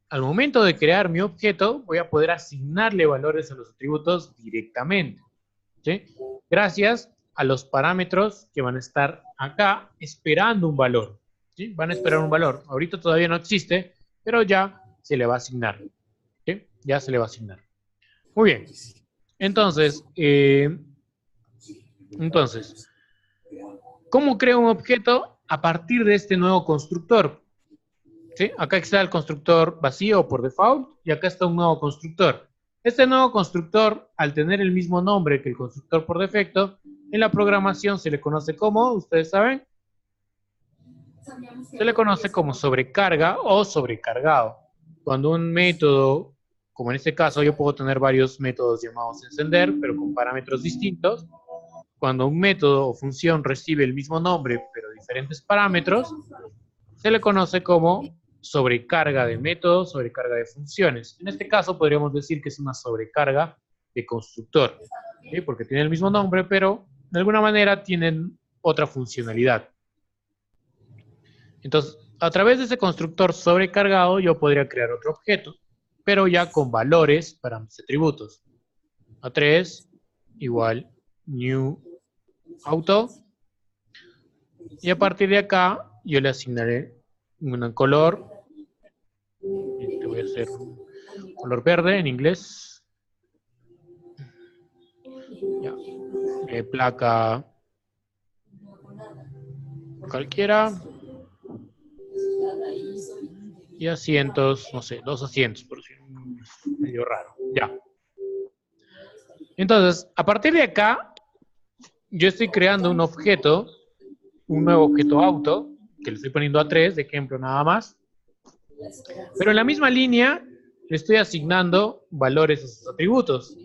al momento de crear mi objeto, voy a poder asignarle valores a los atributos directamente, ¿sí? Gracias a los parámetros que van a estar acá esperando un valor, ¿sí? Van a esperar un valor. Ahorita todavía no existe, pero ya se le va a asignar, ¿sí? Ya se le va a asignar. Muy bien. Entonces, ¿cómo creo un objeto a partir de este nuevo constructor? ¿Sí? Acá está el constructor vacío por default y acá está un nuevo constructor. Este nuevo constructor, al tener el mismo nombre que el constructor por defecto, en la programación se le conoce como, ustedes saben, se le conoce como sobrecarga o sobrecargado. Cuando un método, como en este caso yo puedo tener varios métodos llamados encender, pero con parámetros distintos, cuando un método o función recibe el mismo nombre, pero diferentes parámetros, se le conoce como sobrecarga de métodos, sobrecarga de funciones. En este caso podríamos decir que es una sobrecarga de constructor, ¿sí? Porque tiene el mismo nombre, pero de alguna manera tienen otra funcionalidad. Entonces, a través de ese constructor sobrecargado, yo podría crear otro objeto, pero ya con valores para mis atributos. A3 igual new auto. Y a partir de acá, yo le asignaré un color. Te voy a hacer un color verde en inglés. Ya. Placa cualquiera. Y asientos, no sé, 2 asientos, por si medio raro. Ya. Entonces, a partir de acá, yo estoy creando un objeto, un nuevo objeto auto, que le estoy poniendo A3 de ejemplo nada más. Pero en la misma línea, le estoy asignando valores a sus atributos.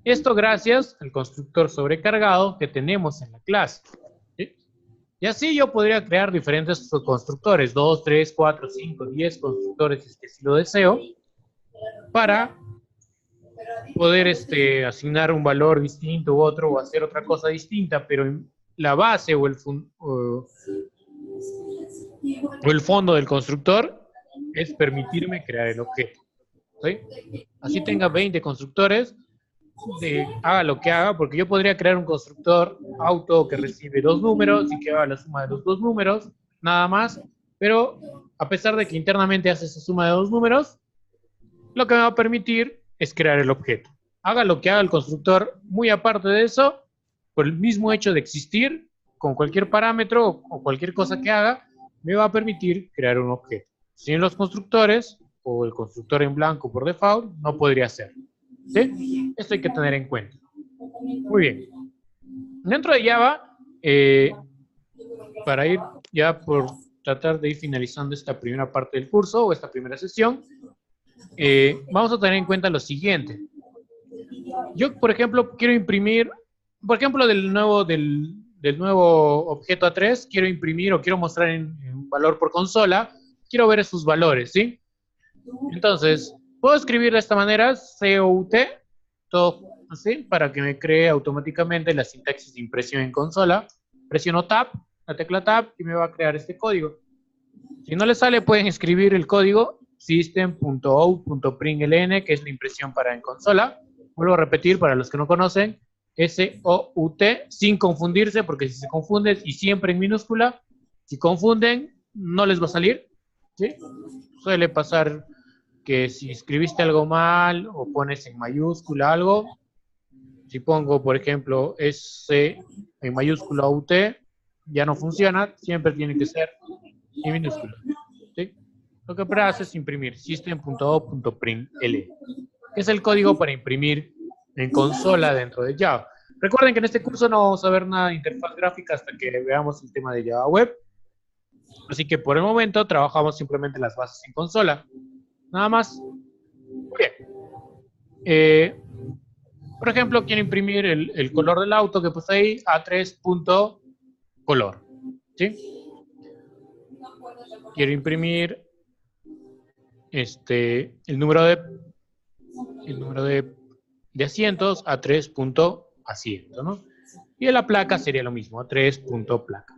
Esto gracias al constructor sobrecargado que tenemos en la clase. ¿Sí? Y así yo podría crear diferentes constructores, 2, 3, 4, 5, 10 constructores, si lo deseo, para poder asignar un valor distinto u otro o hacer otra cosa distinta, pero la base o el fondo del constructor es permitirme crear el objeto. ¿Sí? Así tenga 20 constructores, haga lo que haga, porque yo podría crear un constructor auto que recibe 2 números y que haga la suma de los 2 números, nada más, pero a pesar de que internamente hace esa suma de 2 números, lo que me va a permitir es crear el objeto. Haga lo que haga el constructor, muy aparte de eso, por el mismo hecho de existir, con cualquier parámetro o cualquier cosa que haga, me va a permitir crear un objeto. Sin los constructores, o el constructor en blanco por default, no podría hacerlo. ¿Sí? Esto hay que tener en cuenta. Muy bien. Dentro de Java, para ir ya por tratar de ir finalizando esta primera parte del curso o esta primera sesión, vamos a tener en cuenta lo siguiente. Yo, por ejemplo, quiero imprimir, por ejemplo, del nuevo objeto A3, quiero imprimir o quiero mostrar en valor por consola, quiero ver sus valores, ¿sí? Entonces, puedo escribir de esta manera, COUT, todo así, para que me cree automáticamente la sintaxis de impresión en consola. Presiono Tab, la tecla Tab, y me va a crear este código. Si no les sale, pueden escribir el código system.out.println, que es la impresión para en consola. Vuelvo a repetir para los que no conocen, S-O-U-T, sin confundirse, porque si se confunden y siempre en minúscula, si confunden, no les va a salir, ¿sí? Suele pasar que si escribiste algo mal o pones en mayúscula algo, si pongo, por ejemplo, S en mayúscula UT, ya no funciona, siempre tiene que ser en minúscula, ¿sí? Lo que hace es imprimir system.out.println, que es el código para imprimir en consola dentro de Java. Recuerden que en este curso no vamos a ver nada de interfaz gráfica hasta que veamos el tema de Java Web. Así que por el momento trabajamos simplemente las bases en consola. Nada más. Muy bien. Por ejemplo, quiero imprimir el color del auto que puse ahí, A3.color. ¿Sí? Quiero imprimir el número de asientos, A3.asiento, ¿no? Y en la placa sería lo mismo, A3.placa.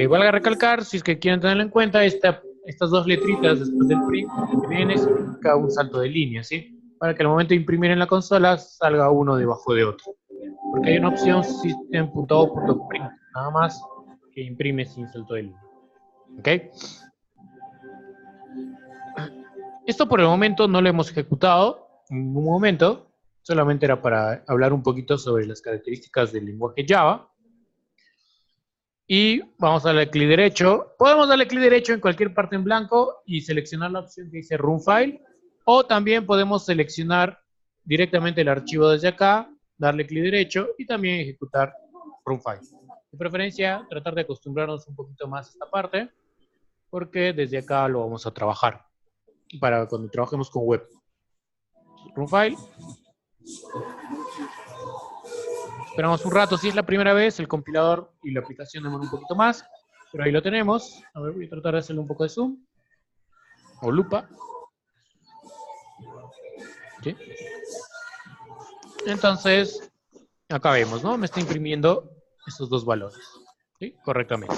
Valga recalcar, si es que quieren tenerlo en cuenta, estas dos letritas después del print que viene significa un salto de línea, ¿sí? Para que al momento de imprimir en la consola salga uno debajo de otro. Porque hay una opción system.out.print, nada más, que imprime sin salto de línea. ¿Ok? Esto por el momento no lo hemos ejecutado en ningún momento, solamente era para hablar un poquito sobre las características del lenguaje Java. Y vamos a darle clic derecho. Podemos darle clic derecho en cualquier parte en blanco y seleccionar la opción que dice Run File. O también podemos seleccionar directamente el archivo desde acá, darle clic derecho y también ejecutar Run File. De preferencia, tratar de acostumbrarnos un poquito más a esta parte, porque desde acá lo vamos a trabajar para cuando trabajemos con web. Run File. Esperamos un rato, si es la primera vez, el compilador y la aplicación demoran un poquito más, pero ahí lo tenemos. A ver, voy a tratar de hacerle un poco de zoom. o lupa. ¿Sí? Entonces, acá vemos, ¿no? Me está imprimiendo estos dos valores, ¿sí? Correctamente,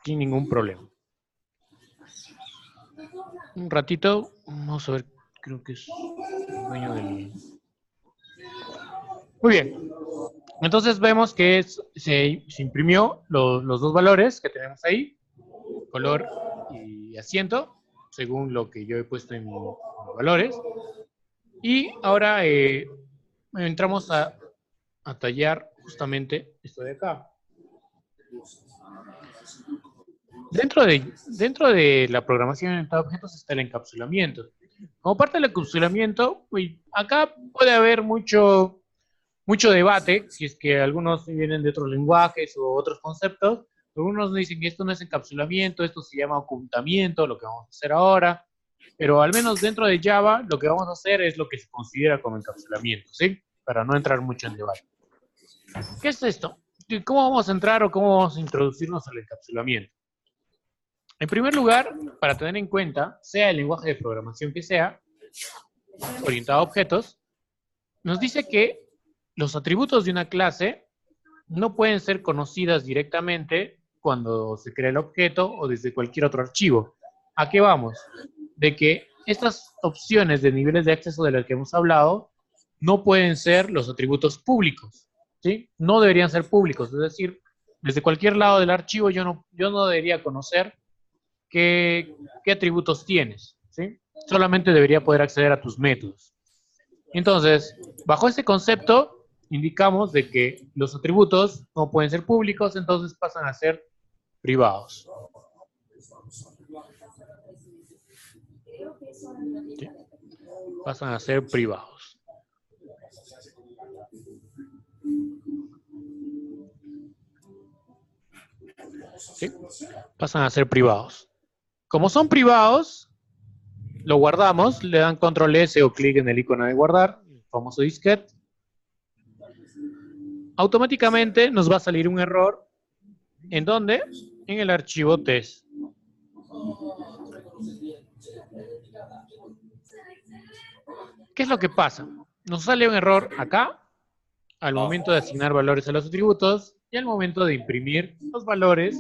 sin ningún problema. Un ratito, vamos a ver, creo que es el dueño del... Muy bien, entonces vemos que se imprimió los dos valores que tenemos ahí, color y asiento, según lo que yo he puesto en mis valores. Y ahora entramos a tallar justamente esto de acá. Dentro de la programación orientada a objetos está el encapsulamiento. Como parte del encapsulamiento, acá puede haber mucho debate, si es que algunos vienen de otros lenguajes o otros conceptos. Algunos dicen que esto no es encapsulamiento, esto se llama ocultamiento, lo que vamos a hacer ahora. Pero al menos dentro de Java, lo que vamos a hacer es lo que se considera como encapsulamiento, ¿sí? Para no entrar mucho en debate. ¿Qué es esto? ¿Cómo vamos a entrar o cómo vamos a introducirnos al encapsulamiento? En primer lugar, para tener en cuenta, sea el lenguaje de programación que sea, orientado a objetos, nos dice que los atributos de una clase no pueden ser conocidas directamente cuando se crea el objeto o desde cualquier otro archivo. ¿A qué vamos? De que estas opciones de niveles de acceso de las que hemos hablado no pueden ser los atributos públicos, ¿sí? No deberían ser públicos, es decir, desde cualquier lado del archivo yo no debería conocer qué atributos tienes, ¿sí? Solamente debería poder acceder a tus métodos. Entonces, bajo este concepto, indicamos de que los atributos no pueden ser públicos, entonces pasan a ser privados. ¿Sí? Pasan a ser privados. ¿Sí? Pasan a ser privados. Como son privados, lo guardamos, le dan control S o clic en el icono de guardar, el famoso disquete. Automáticamente nos va a salir un error. ¿En dónde? En el archivo test. ¿Qué es lo que pasa? Nos sale un error acá, al momento de asignar valores a los atributos y al momento de imprimir los valores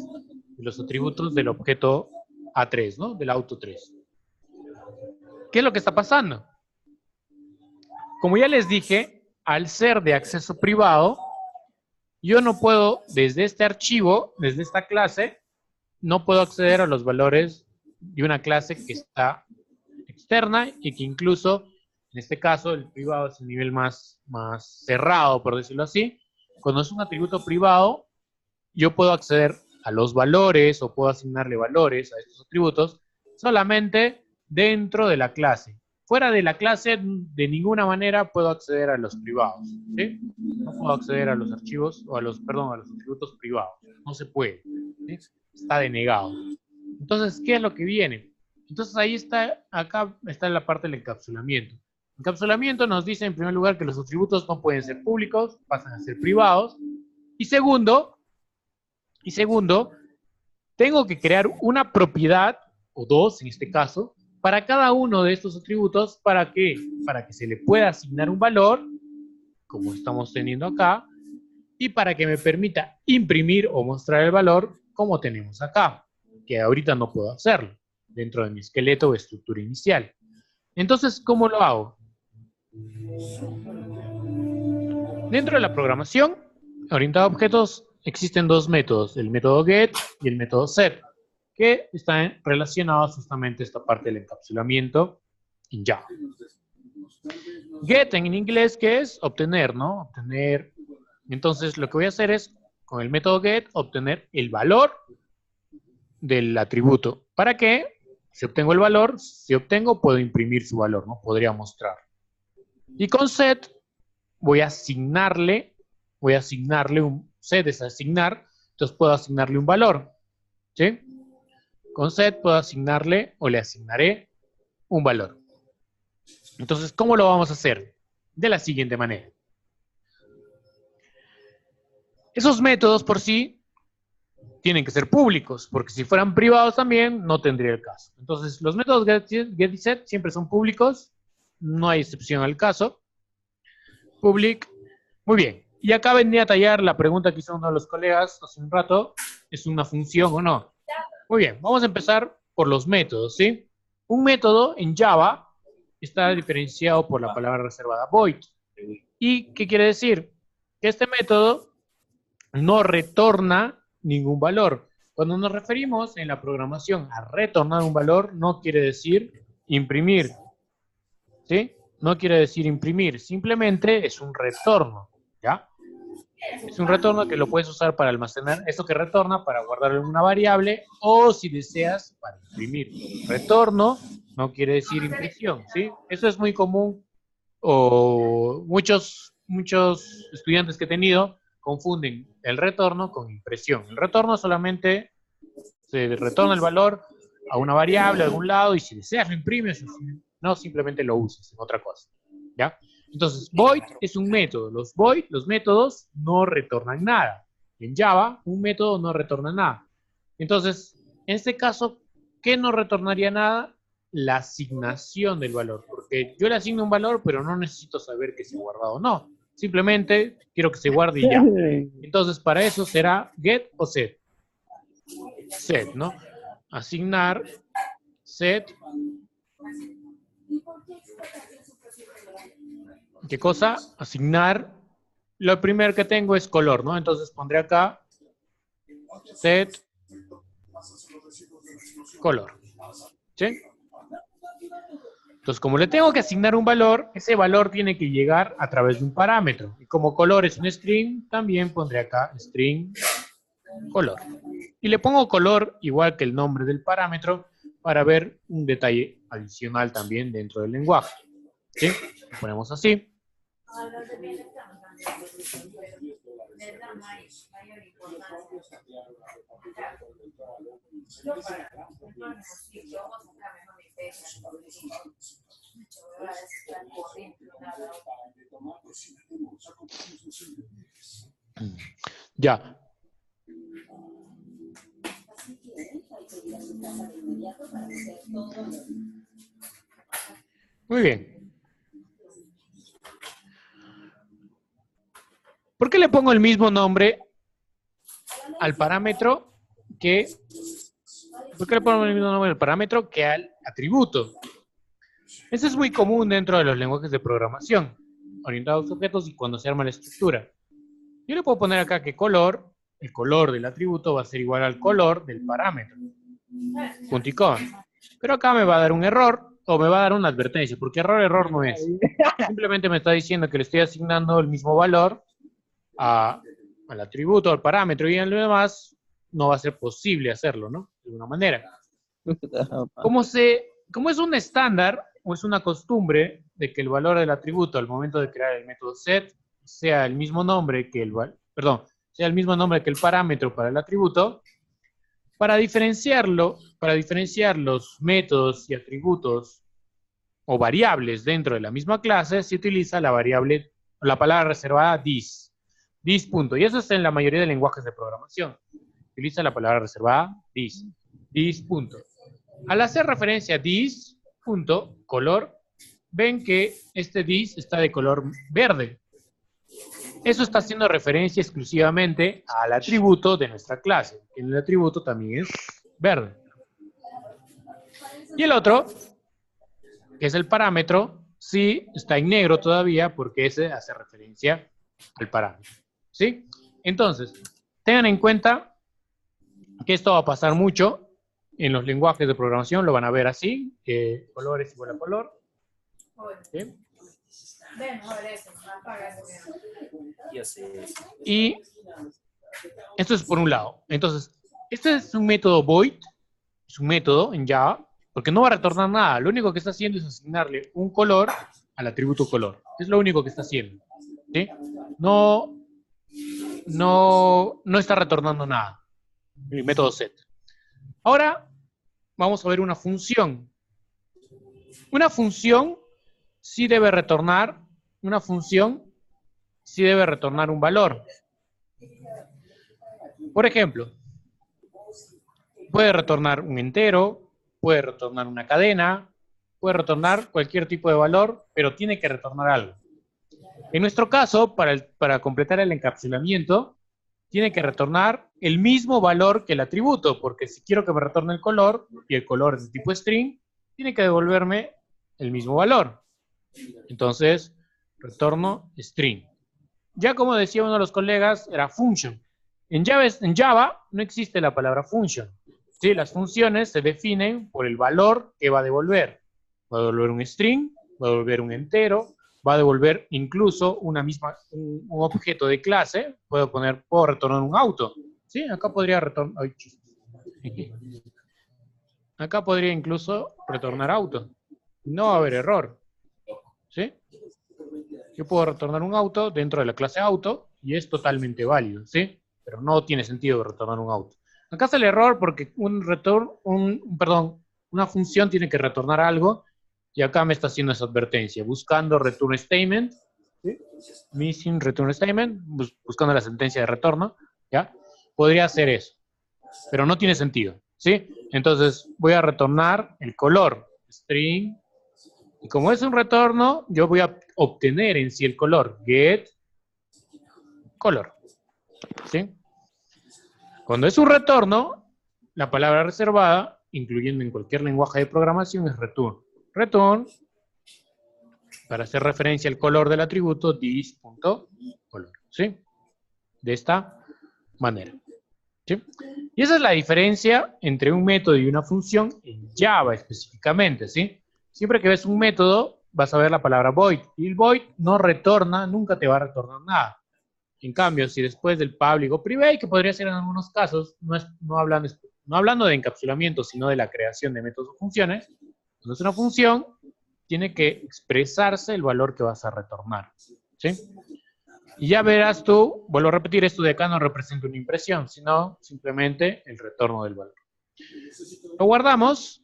de los atributos del objeto A3, ¿no? Del auto 3. ¿Qué es lo que está pasando? Como ya les dije, al ser de acceso privado, yo no puedo, desde este archivo, desde esta clase, no puedo acceder a los valores de una clase que está externa y que incluso, en este caso, el privado es el nivel más cerrado, por decirlo así. Cuando es un atributo privado, yo puedo acceder a los valores o puedo asignarle valores a estos atributos solamente dentro de la clase. Fuera de la clase, de ninguna manera puedo acceder a los privados, ¿sí? No puedo acceder a los archivos, o a los atributos privados. No se puede, ¿sí? Está denegado. Entonces, ¿qué es lo que viene? Entonces ahí está, acá está la parte del encapsulamiento. Encapsulamiento nos dice en primer lugar que los atributos no pueden ser públicos, pasan a ser privados. Y segundo, tengo que crear una propiedad, o dos en este caso, para cada uno de estos atributos. ¿Para qué? Para que se le pueda asignar un valor, como estamos teniendo acá, y para que me permita imprimir o mostrar el valor como tenemos acá, que ahorita no puedo hacerlo dentro de mi esqueleto o estructura inicial. Entonces, ¿cómo lo hago? Dentro de la programación orientada a objetos existen dos métodos, el método get y el método set, que están relacionados justamente a esta parte del encapsulamiento en Java. Get en inglés, ¿qué es? Obtener, ¿no? Obtener. Entonces, lo que voy a hacer es, con el método get, obtener el valor del atributo. ¿Para qué? Si obtengo el valor, si obtengo, puedo imprimir su valor, ¿no? Podría mostrar. Y con set, voy a asignarle un set, es asignar, entonces puedo asignarle un valor, ¿sí? Con set puedo asignarle o le asignaré un valor. Entonces, ¿cómo lo vamos a hacer? De la siguiente manera. Esos métodos por sí tienen que ser públicos, porque si fueran privados también no tendría el caso. Entonces, los métodos get y set siempre son públicos, no hay excepción al caso. Public, muy bien. Y acá venía a tallar la pregunta que hizo uno de los colegas hace un rato, ¿es una función o no? Muy bien, vamos a empezar por los métodos, ¿sí? Un método en Java está diferenciado por la palabra reservada void. ¿Y qué quiere decir? Que este método no retorna ningún valor. Cuando nos referimos en la programación a retornar un valor, no quiere decir imprimir, ¿sí? No quiere decir imprimir, simplemente es un retorno, ¿ya? Es un retorno que lo puedes usar para almacenar eso que retorna, para guardarlo en una variable, o si deseas, para imprimir. Retorno no quiere decir impresión, ¿sí? Eso es muy común, o muchos estudiantes que he tenido confunden el retorno con impresión. El retorno solamente se retorna el valor a una variable a algún lado, y si deseas lo imprimes, no, simplemente lo usas en otra cosa, ¿ya? Entonces, void es un método. Los métodos no retornan nada. En Java, un método no retorna nada. Entonces, en este caso, ¿qué no retornaría nada? La asignación del valor. Porque yo le asigno un valor, pero no necesito saber que se ha guardado o no. Simplemente quiero que se guarde y ya. Entonces, para eso será get o set. Set, ¿no? Asignar, set. ¿Qué cosa? Asignar. Lo primero que tengo es color, ¿no? Entonces pondré acá set color. ¿Sí? Entonces, como le tengo que asignar un valor, ese valor tiene que llegar a través de un parámetro. Y como color es un string, también pondré acá string color. Y le pongo color igual que el nombre del parámetro para ver un detalle adicional también dentro del lenguaje. ¿Sí? Lo ponemos así. Ya. Muy bien. ¿Por qué le pongo el mismo nombre al parámetro que... ¿Por qué le pongo el mismo nombre al parámetro que al atributo? Eso es muy común dentro de los lenguajes de programación, orientados a objetos y cuando se arma la estructura. Yo le puedo poner acá que color, el color del atributo va a ser igual al color del parámetro. Punto y coma. Pero acá me va a dar un error o me va a dar una advertencia, porque error no es. Simplemente me está diciendo que le estoy asignando el mismo valor al atributo, al parámetro, y en lo demás no va a ser posible hacerlo, ¿no? De alguna manera. Como es un estándar o es una costumbre de que el valor del atributo al momento de crear el método set sea el mismo nombre que sea el mismo nombre que el parámetro para el atributo, para diferenciar los métodos y atributos o variables dentro de la misma clase, se utiliza la palabra reservada this. This punto. Y eso es en la mayoría de lenguajes de programación. Utiliza la palabra reservada this. This punto. Al hacer referencia a this punto, color, ven que este this está de color verde. Eso está haciendo referencia exclusivamente al atributo de nuestra clase. El atributo también es verde. Y el otro, que es el parámetro, sí está en negro todavía porque ese hace referencia al parámetro. ¿Sí? Entonces, tengan en cuenta que esto va a pasar mucho en los lenguajes de programación, lo van a ver así, que color es igual a color. ¿Sí? Y esto es por un lado. Entonces, este es un método void, es un método en Java, porque no va a retornar nada. Lo único que está haciendo es asignarle un color al atributo color. Es lo único que está haciendo. ¿Sí? No está retornando nada. El método set. Ahora vamos a ver una función. Una función sí debe retornar un valor. Por ejemplo, Puede retornar un entero, puede retornar una cadena, puede retornar cualquier tipo de valor, pero tiene que retornar algo. En nuestro caso, para completar el encapsulamiento, tiene que retornar el mismo valor que el atributo, porque si quiero que me retorne el color, y el color es de tipo string, tiene que devolverme el mismo valor. Entonces, retorno string. Ya como decía uno de los colegas, era function. En Java no existe la palabra function. ¿Sí? Las funciones se definen por el valor que va a devolver. Va a devolver un string, va a devolver un entero, va a devolver incluso un objeto de clase. Puedo retornar un auto. ¿Sí? Acá podría retornar. Acá podría incluso retornar auto. No va a haber error. ¿Sí? Yo puedo retornar un auto dentro de la clase auto y es totalmente válido, ¿sí? Pero no tiene sentido retornar un auto. Acá está el error porque una función tiene que retornar algo y acá me está haciendo esa advertencia, buscando return statement, ¿sí? Missing return statement, buscando la sentencia de retorno, ¿ya? Podría hacer eso, pero no tiene sentido, ¿sí? Entonces voy a retornar el color, string, y como es un retorno, yo voy a obtener en sí el color, get color, ¿sí? Cuando es un retorno, la palabra reservada, incluyendo en cualquier lenguaje de programación, es return. Return, para hacer referencia al color del atributo, this.color, ¿sí? De esta manera, ¿sí? Y esa es la diferencia entre un método y una función en Java específicamente, ¿sí? Siempre que ves un método, vas a ver la palabra void. Y el void no retorna, nunca te va a retornar nada. En cambio, si después del public o private, que podría ser en algunos casos, no hablando de encapsulamiento, sino de la creación de métodos o funciones, cuando es una función, tiene que expresarse el valor que vas a retornar, ¿sí? Y ya verás tú, vuelvo a repetir, esto de acá no representa una impresión, sino simplemente el retorno del valor. Lo guardamos,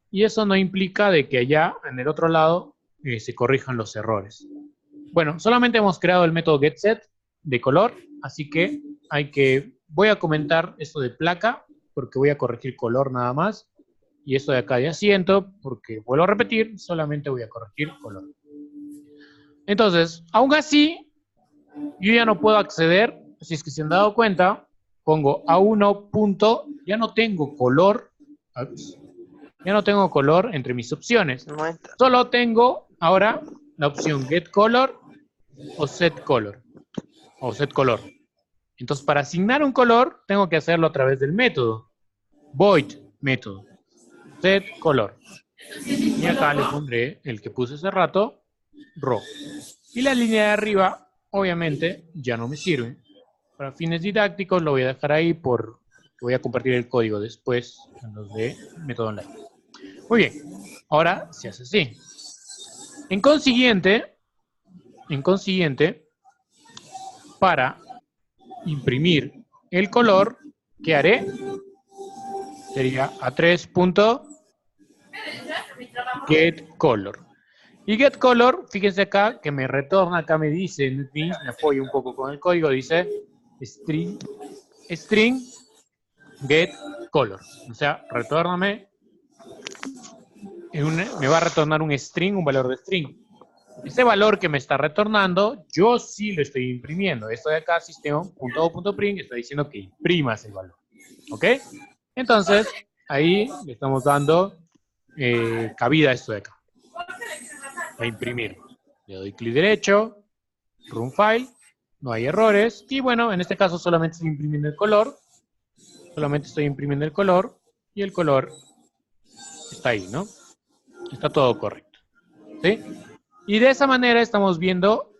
y eso no implica de que allá, en el otro lado, se corrijan los errores. Bueno, solamente hemos creado el método getSet de color, así que voy a comentar esto de placa, porque voy a corregir color nada más, y esto de acá de asiento, porque vuelvo a repetir, solamente voy a corregir color. Entonces, aún así, yo ya no puedo acceder, si es que se han dado cuenta, pongo A1 punto, ya no tengo color, entre mis opciones. Solo tengo ahora la opción getColor o setColor. Entonces, para asignar un color, tengo que hacerlo a través del método. Void método. setColor. Y acá le pondré el que puse hace rato, rojo. Y la línea de arriba, obviamente, ya no me sirve. Para fines didácticos lo voy a dejar ahí voy a compartir el código después en los de método online. Muy bien, ahora se hace así. En consiguiente, para imprimir el color, ¿qué haré? Sería A3.getColor. Y getColor, fíjense acá que me retorna, acá me dice, me apoyo un poco con el código, dice string getColor. O sea, retórname, me va a retornar un string, un valor de string. Ese valor que me está retornando, yo sí lo estoy imprimiendo. Esto de acá, system.out.print, está diciendo que imprimas el valor. ¿Ok? Entonces, ahí le estamos dando cabida a esto de acá. A imprimir. Le doy clic derecho, run file, no hay errores. Y bueno, en este caso solamente estoy imprimiendo el color. Y el color está ahí, ¿no? Está todo correcto. ¿Sí? Y de esa manera estamos viendo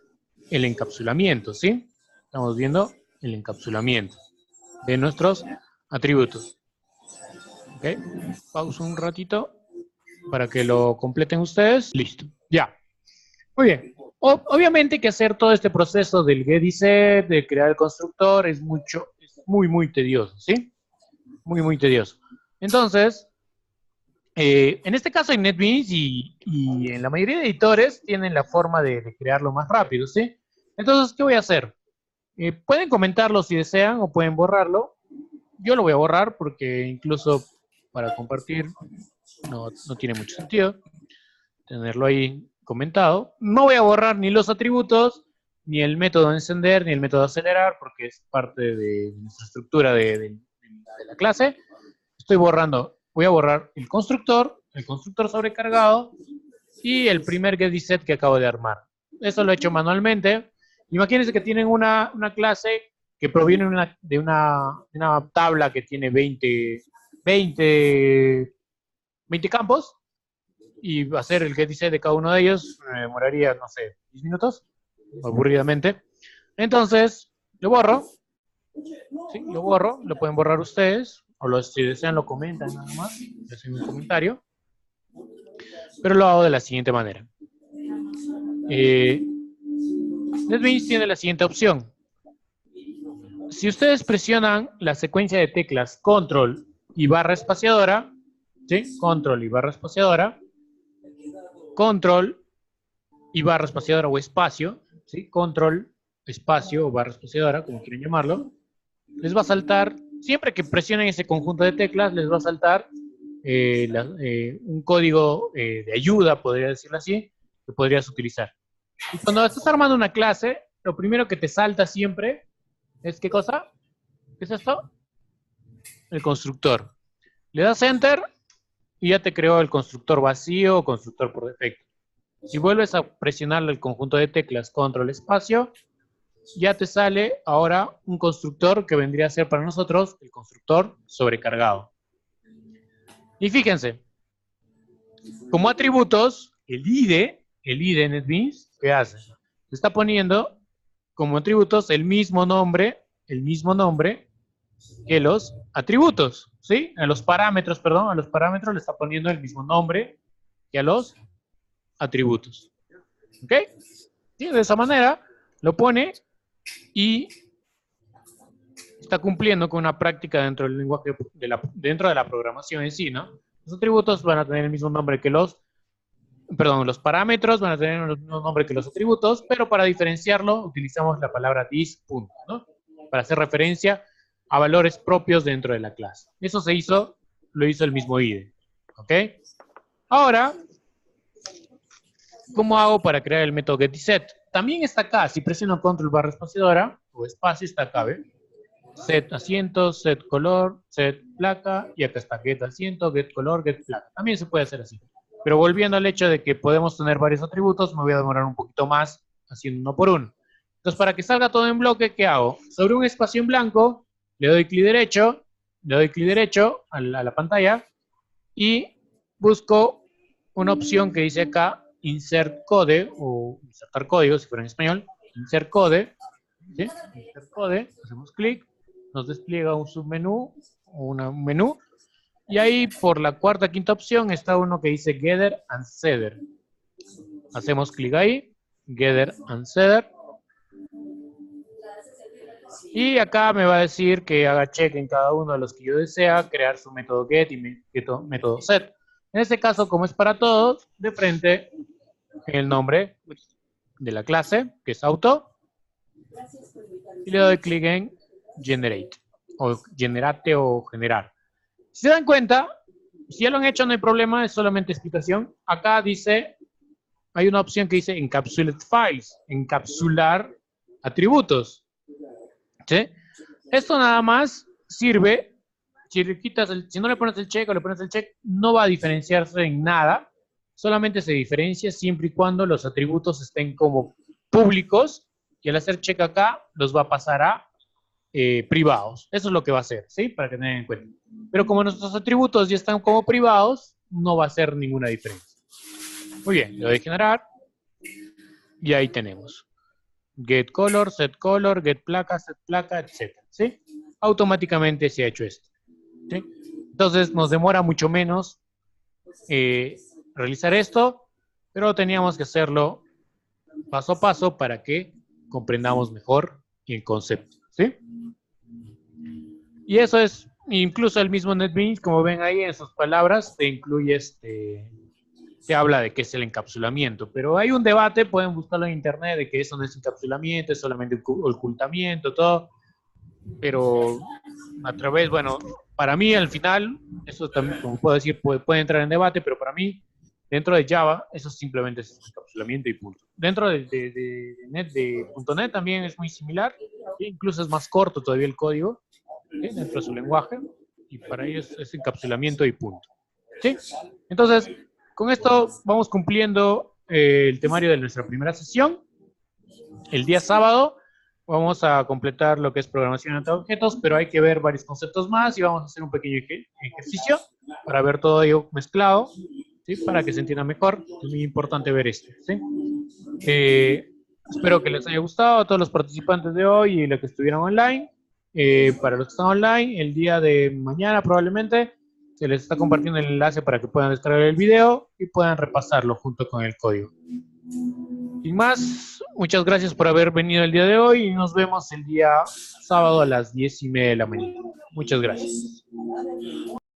el encapsulamiento, ¿sí? Estamos viendo el encapsulamiento de nuestros atributos. ¿Ok? Pauso un ratito para que lo completen ustedes. Listo. Ya. Muy bien. Obviamente que hacer todo este proceso del get y set, de crear el constructor, es muy tedioso, ¿sí? Muy tedioso. Entonces, en este caso en NetBeans y en la mayoría de editores tienen la forma de crearlo más rápido, ¿sí? Entonces, ¿qué voy a hacer? Pueden comentarlo si desean o pueden borrarlo. Yo lo voy a borrar porque incluso para compartir no tiene mucho sentido tenerlo ahí comentado. No voy a borrar ni los atributos, ni el método encender, ni el método acelerar, porque es parte de nuestra estructura de la clase. Voy a borrar el constructor sobrecargado y el primer getDset que acabo de armar. Eso lo he hecho manualmente. Imagínense que tienen una clase que proviene de una tabla que tiene 20 campos, y hacer el getDset de cada uno de ellos me demoraría, no sé, 10 minutos, aburridamente. Entonces, lo borro. ¿Sí? Lo borro, lo pueden borrar ustedes, o si desean lo comentan nada más, hacen un comentario. Pero lo hago de la siguiente manera. NetBeans tiene la siguiente opción. Si ustedes presionan la secuencia de teclas control y barra espaciadora, ¿sí? Control y barra espaciadora, control y barra espaciadora o espacio, ¿sí? Control, espacio o barra espaciadora, como quieren llamarlo, les va a saltar, siempre que presionen ese conjunto de teclas, les va a saltar un código de ayuda, podría decirlo así, que podrías utilizar. Y cuando estás armando una clase, lo primero que te salta siempre es, ¿qué cosa? ¿Qué es esto? El constructor. Le das Enter y ya te creó el constructor vacío o constructor por defecto. Si vuelves a presionar el conjunto de teclas control espacio, ya te sale ahora un constructor que vendría a ser para nosotros el constructor sobrecargado. Y fíjense, como atributos, el IDE de NetBeans, ¿qué hace? Se está poniendo como atributos el mismo nombre que los atributos, ¿sí? A los parámetros le está poniendo el mismo nombre que a los atributos. ¿Ok? ¿Sí? De esa manera lo pone y está cumpliendo con una práctica dentro del lenguaje, dentro de la programación en sí, ¿no? Los atributos van a tener el mismo nombre que los parámetros van a tener el mismo nombre que los atributos, pero para diferenciarlo utilizamos la palabra this, punto, ¿no? Para hacer referencia a valores propios dentro de la clase. Eso lo hizo el mismo IDE, ¿ok? Ahora, ¿cómo hago para crear el método getDset? También está acá, si presiono control barra espaciadora o espacio, está acá, ¿ve? Set asiento, set color, set placa, y acá está get asiento, get color, get placa. También se puede hacer así. Pero volviendo al hecho de que podemos tener varios atributos, me voy a demorar un poquito más haciendo uno por uno. Entonces, para que salga todo en bloque, ¿qué hago? Sobre un espacio en blanco, le doy clic derecho a la pantalla y busco una opción que dice acá, Insert Code, o insertar código, si fuera en español, Insert Code, ¿sí? Insert Code, hacemos clic, nos despliega un submenú, o un menú, y ahí por la cuarta, quinta opción está uno que dice Gather and Setter. Hacemos clic ahí, Gather and Setter. Y acá me va a decir que haga check en cada uno de los que yo desea, crear su método get y método set. En este caso, como es para todos, de frente el nombre de la clase, que es auto, y le doy clic en generate, o generate o generar. Si se dan cuenta, si ya lo han hecho no hay problema, es solamente explicación. Acá dice, hay una opción que dice encapsulate files, encapsular atributos. ¿Sí? Esto nada más sirve, si no le pones el check o le pones el check, no va a diferenciarse en nada, solamente se diferencia siempre y cuando los atributos estén como públicos, y al hacer check acá, los va a pasar a privados. Eso es lo que va a hacer, ¿sí? Para que tengan en cuenta. Pero como nuestros atributos ya están como privados, no va a hacer ninguna diferencia. Muy bien, le doy a generar, y ahí tenemos. Get color, get placa, etc. ¿Sí? Automáticamente se ha hecho esto. ¿Sí? Entonces nos demora mucho menos realizar esto, pero teníamos que hacerlo paso a paso para que comprendamos mejor el concepto. ¿Sí? Y eso es, incluso el mismo NetBeans, como ven ahí en sus palabras, te incluye te habla de qué es el encapsulamiento, pero hay un debate, pueden buscarlo en internet, de que eso no es encapsulamiento, es solamente ocultamiento, todo. pero a través, bueno, para mí al final, eso también, como puedo decir, puede entrar en debate, pero para mí, dentro de Java, eso simplemente es encapsulamiento y punto. Dentro de .NET también es muy similar, e incluso es más corto todavía el código, ¿sí? Dentro de su lenguaje, y para ellos es encapsulamiento y punto. ¿Sí? Entonces, con esto vamos cumpliendo el temario de nuestra primera sesión. El día sábado vamos a completar lo que es programación de objetos, pero hay que ver varios conceptos más y vamos a hacer un pequeño ejercicio para ver todo ello mezclado, ¿sí? Para que se entienda mejor. Es muy importante ver esto, ¿sí? Espero que les haya gustado a todos los participantes de hoy y los que estuvieron online. Para los que están online, el día de mañana probablemente se les está compartiendo el enlace para que puedan descargar el video y puedan repasarlo junto con el código. Sin más, muchas gracias por haber venido el día de hoy y nos vemos el día sábado a las 10:30 de la mañana. Muchas gracias.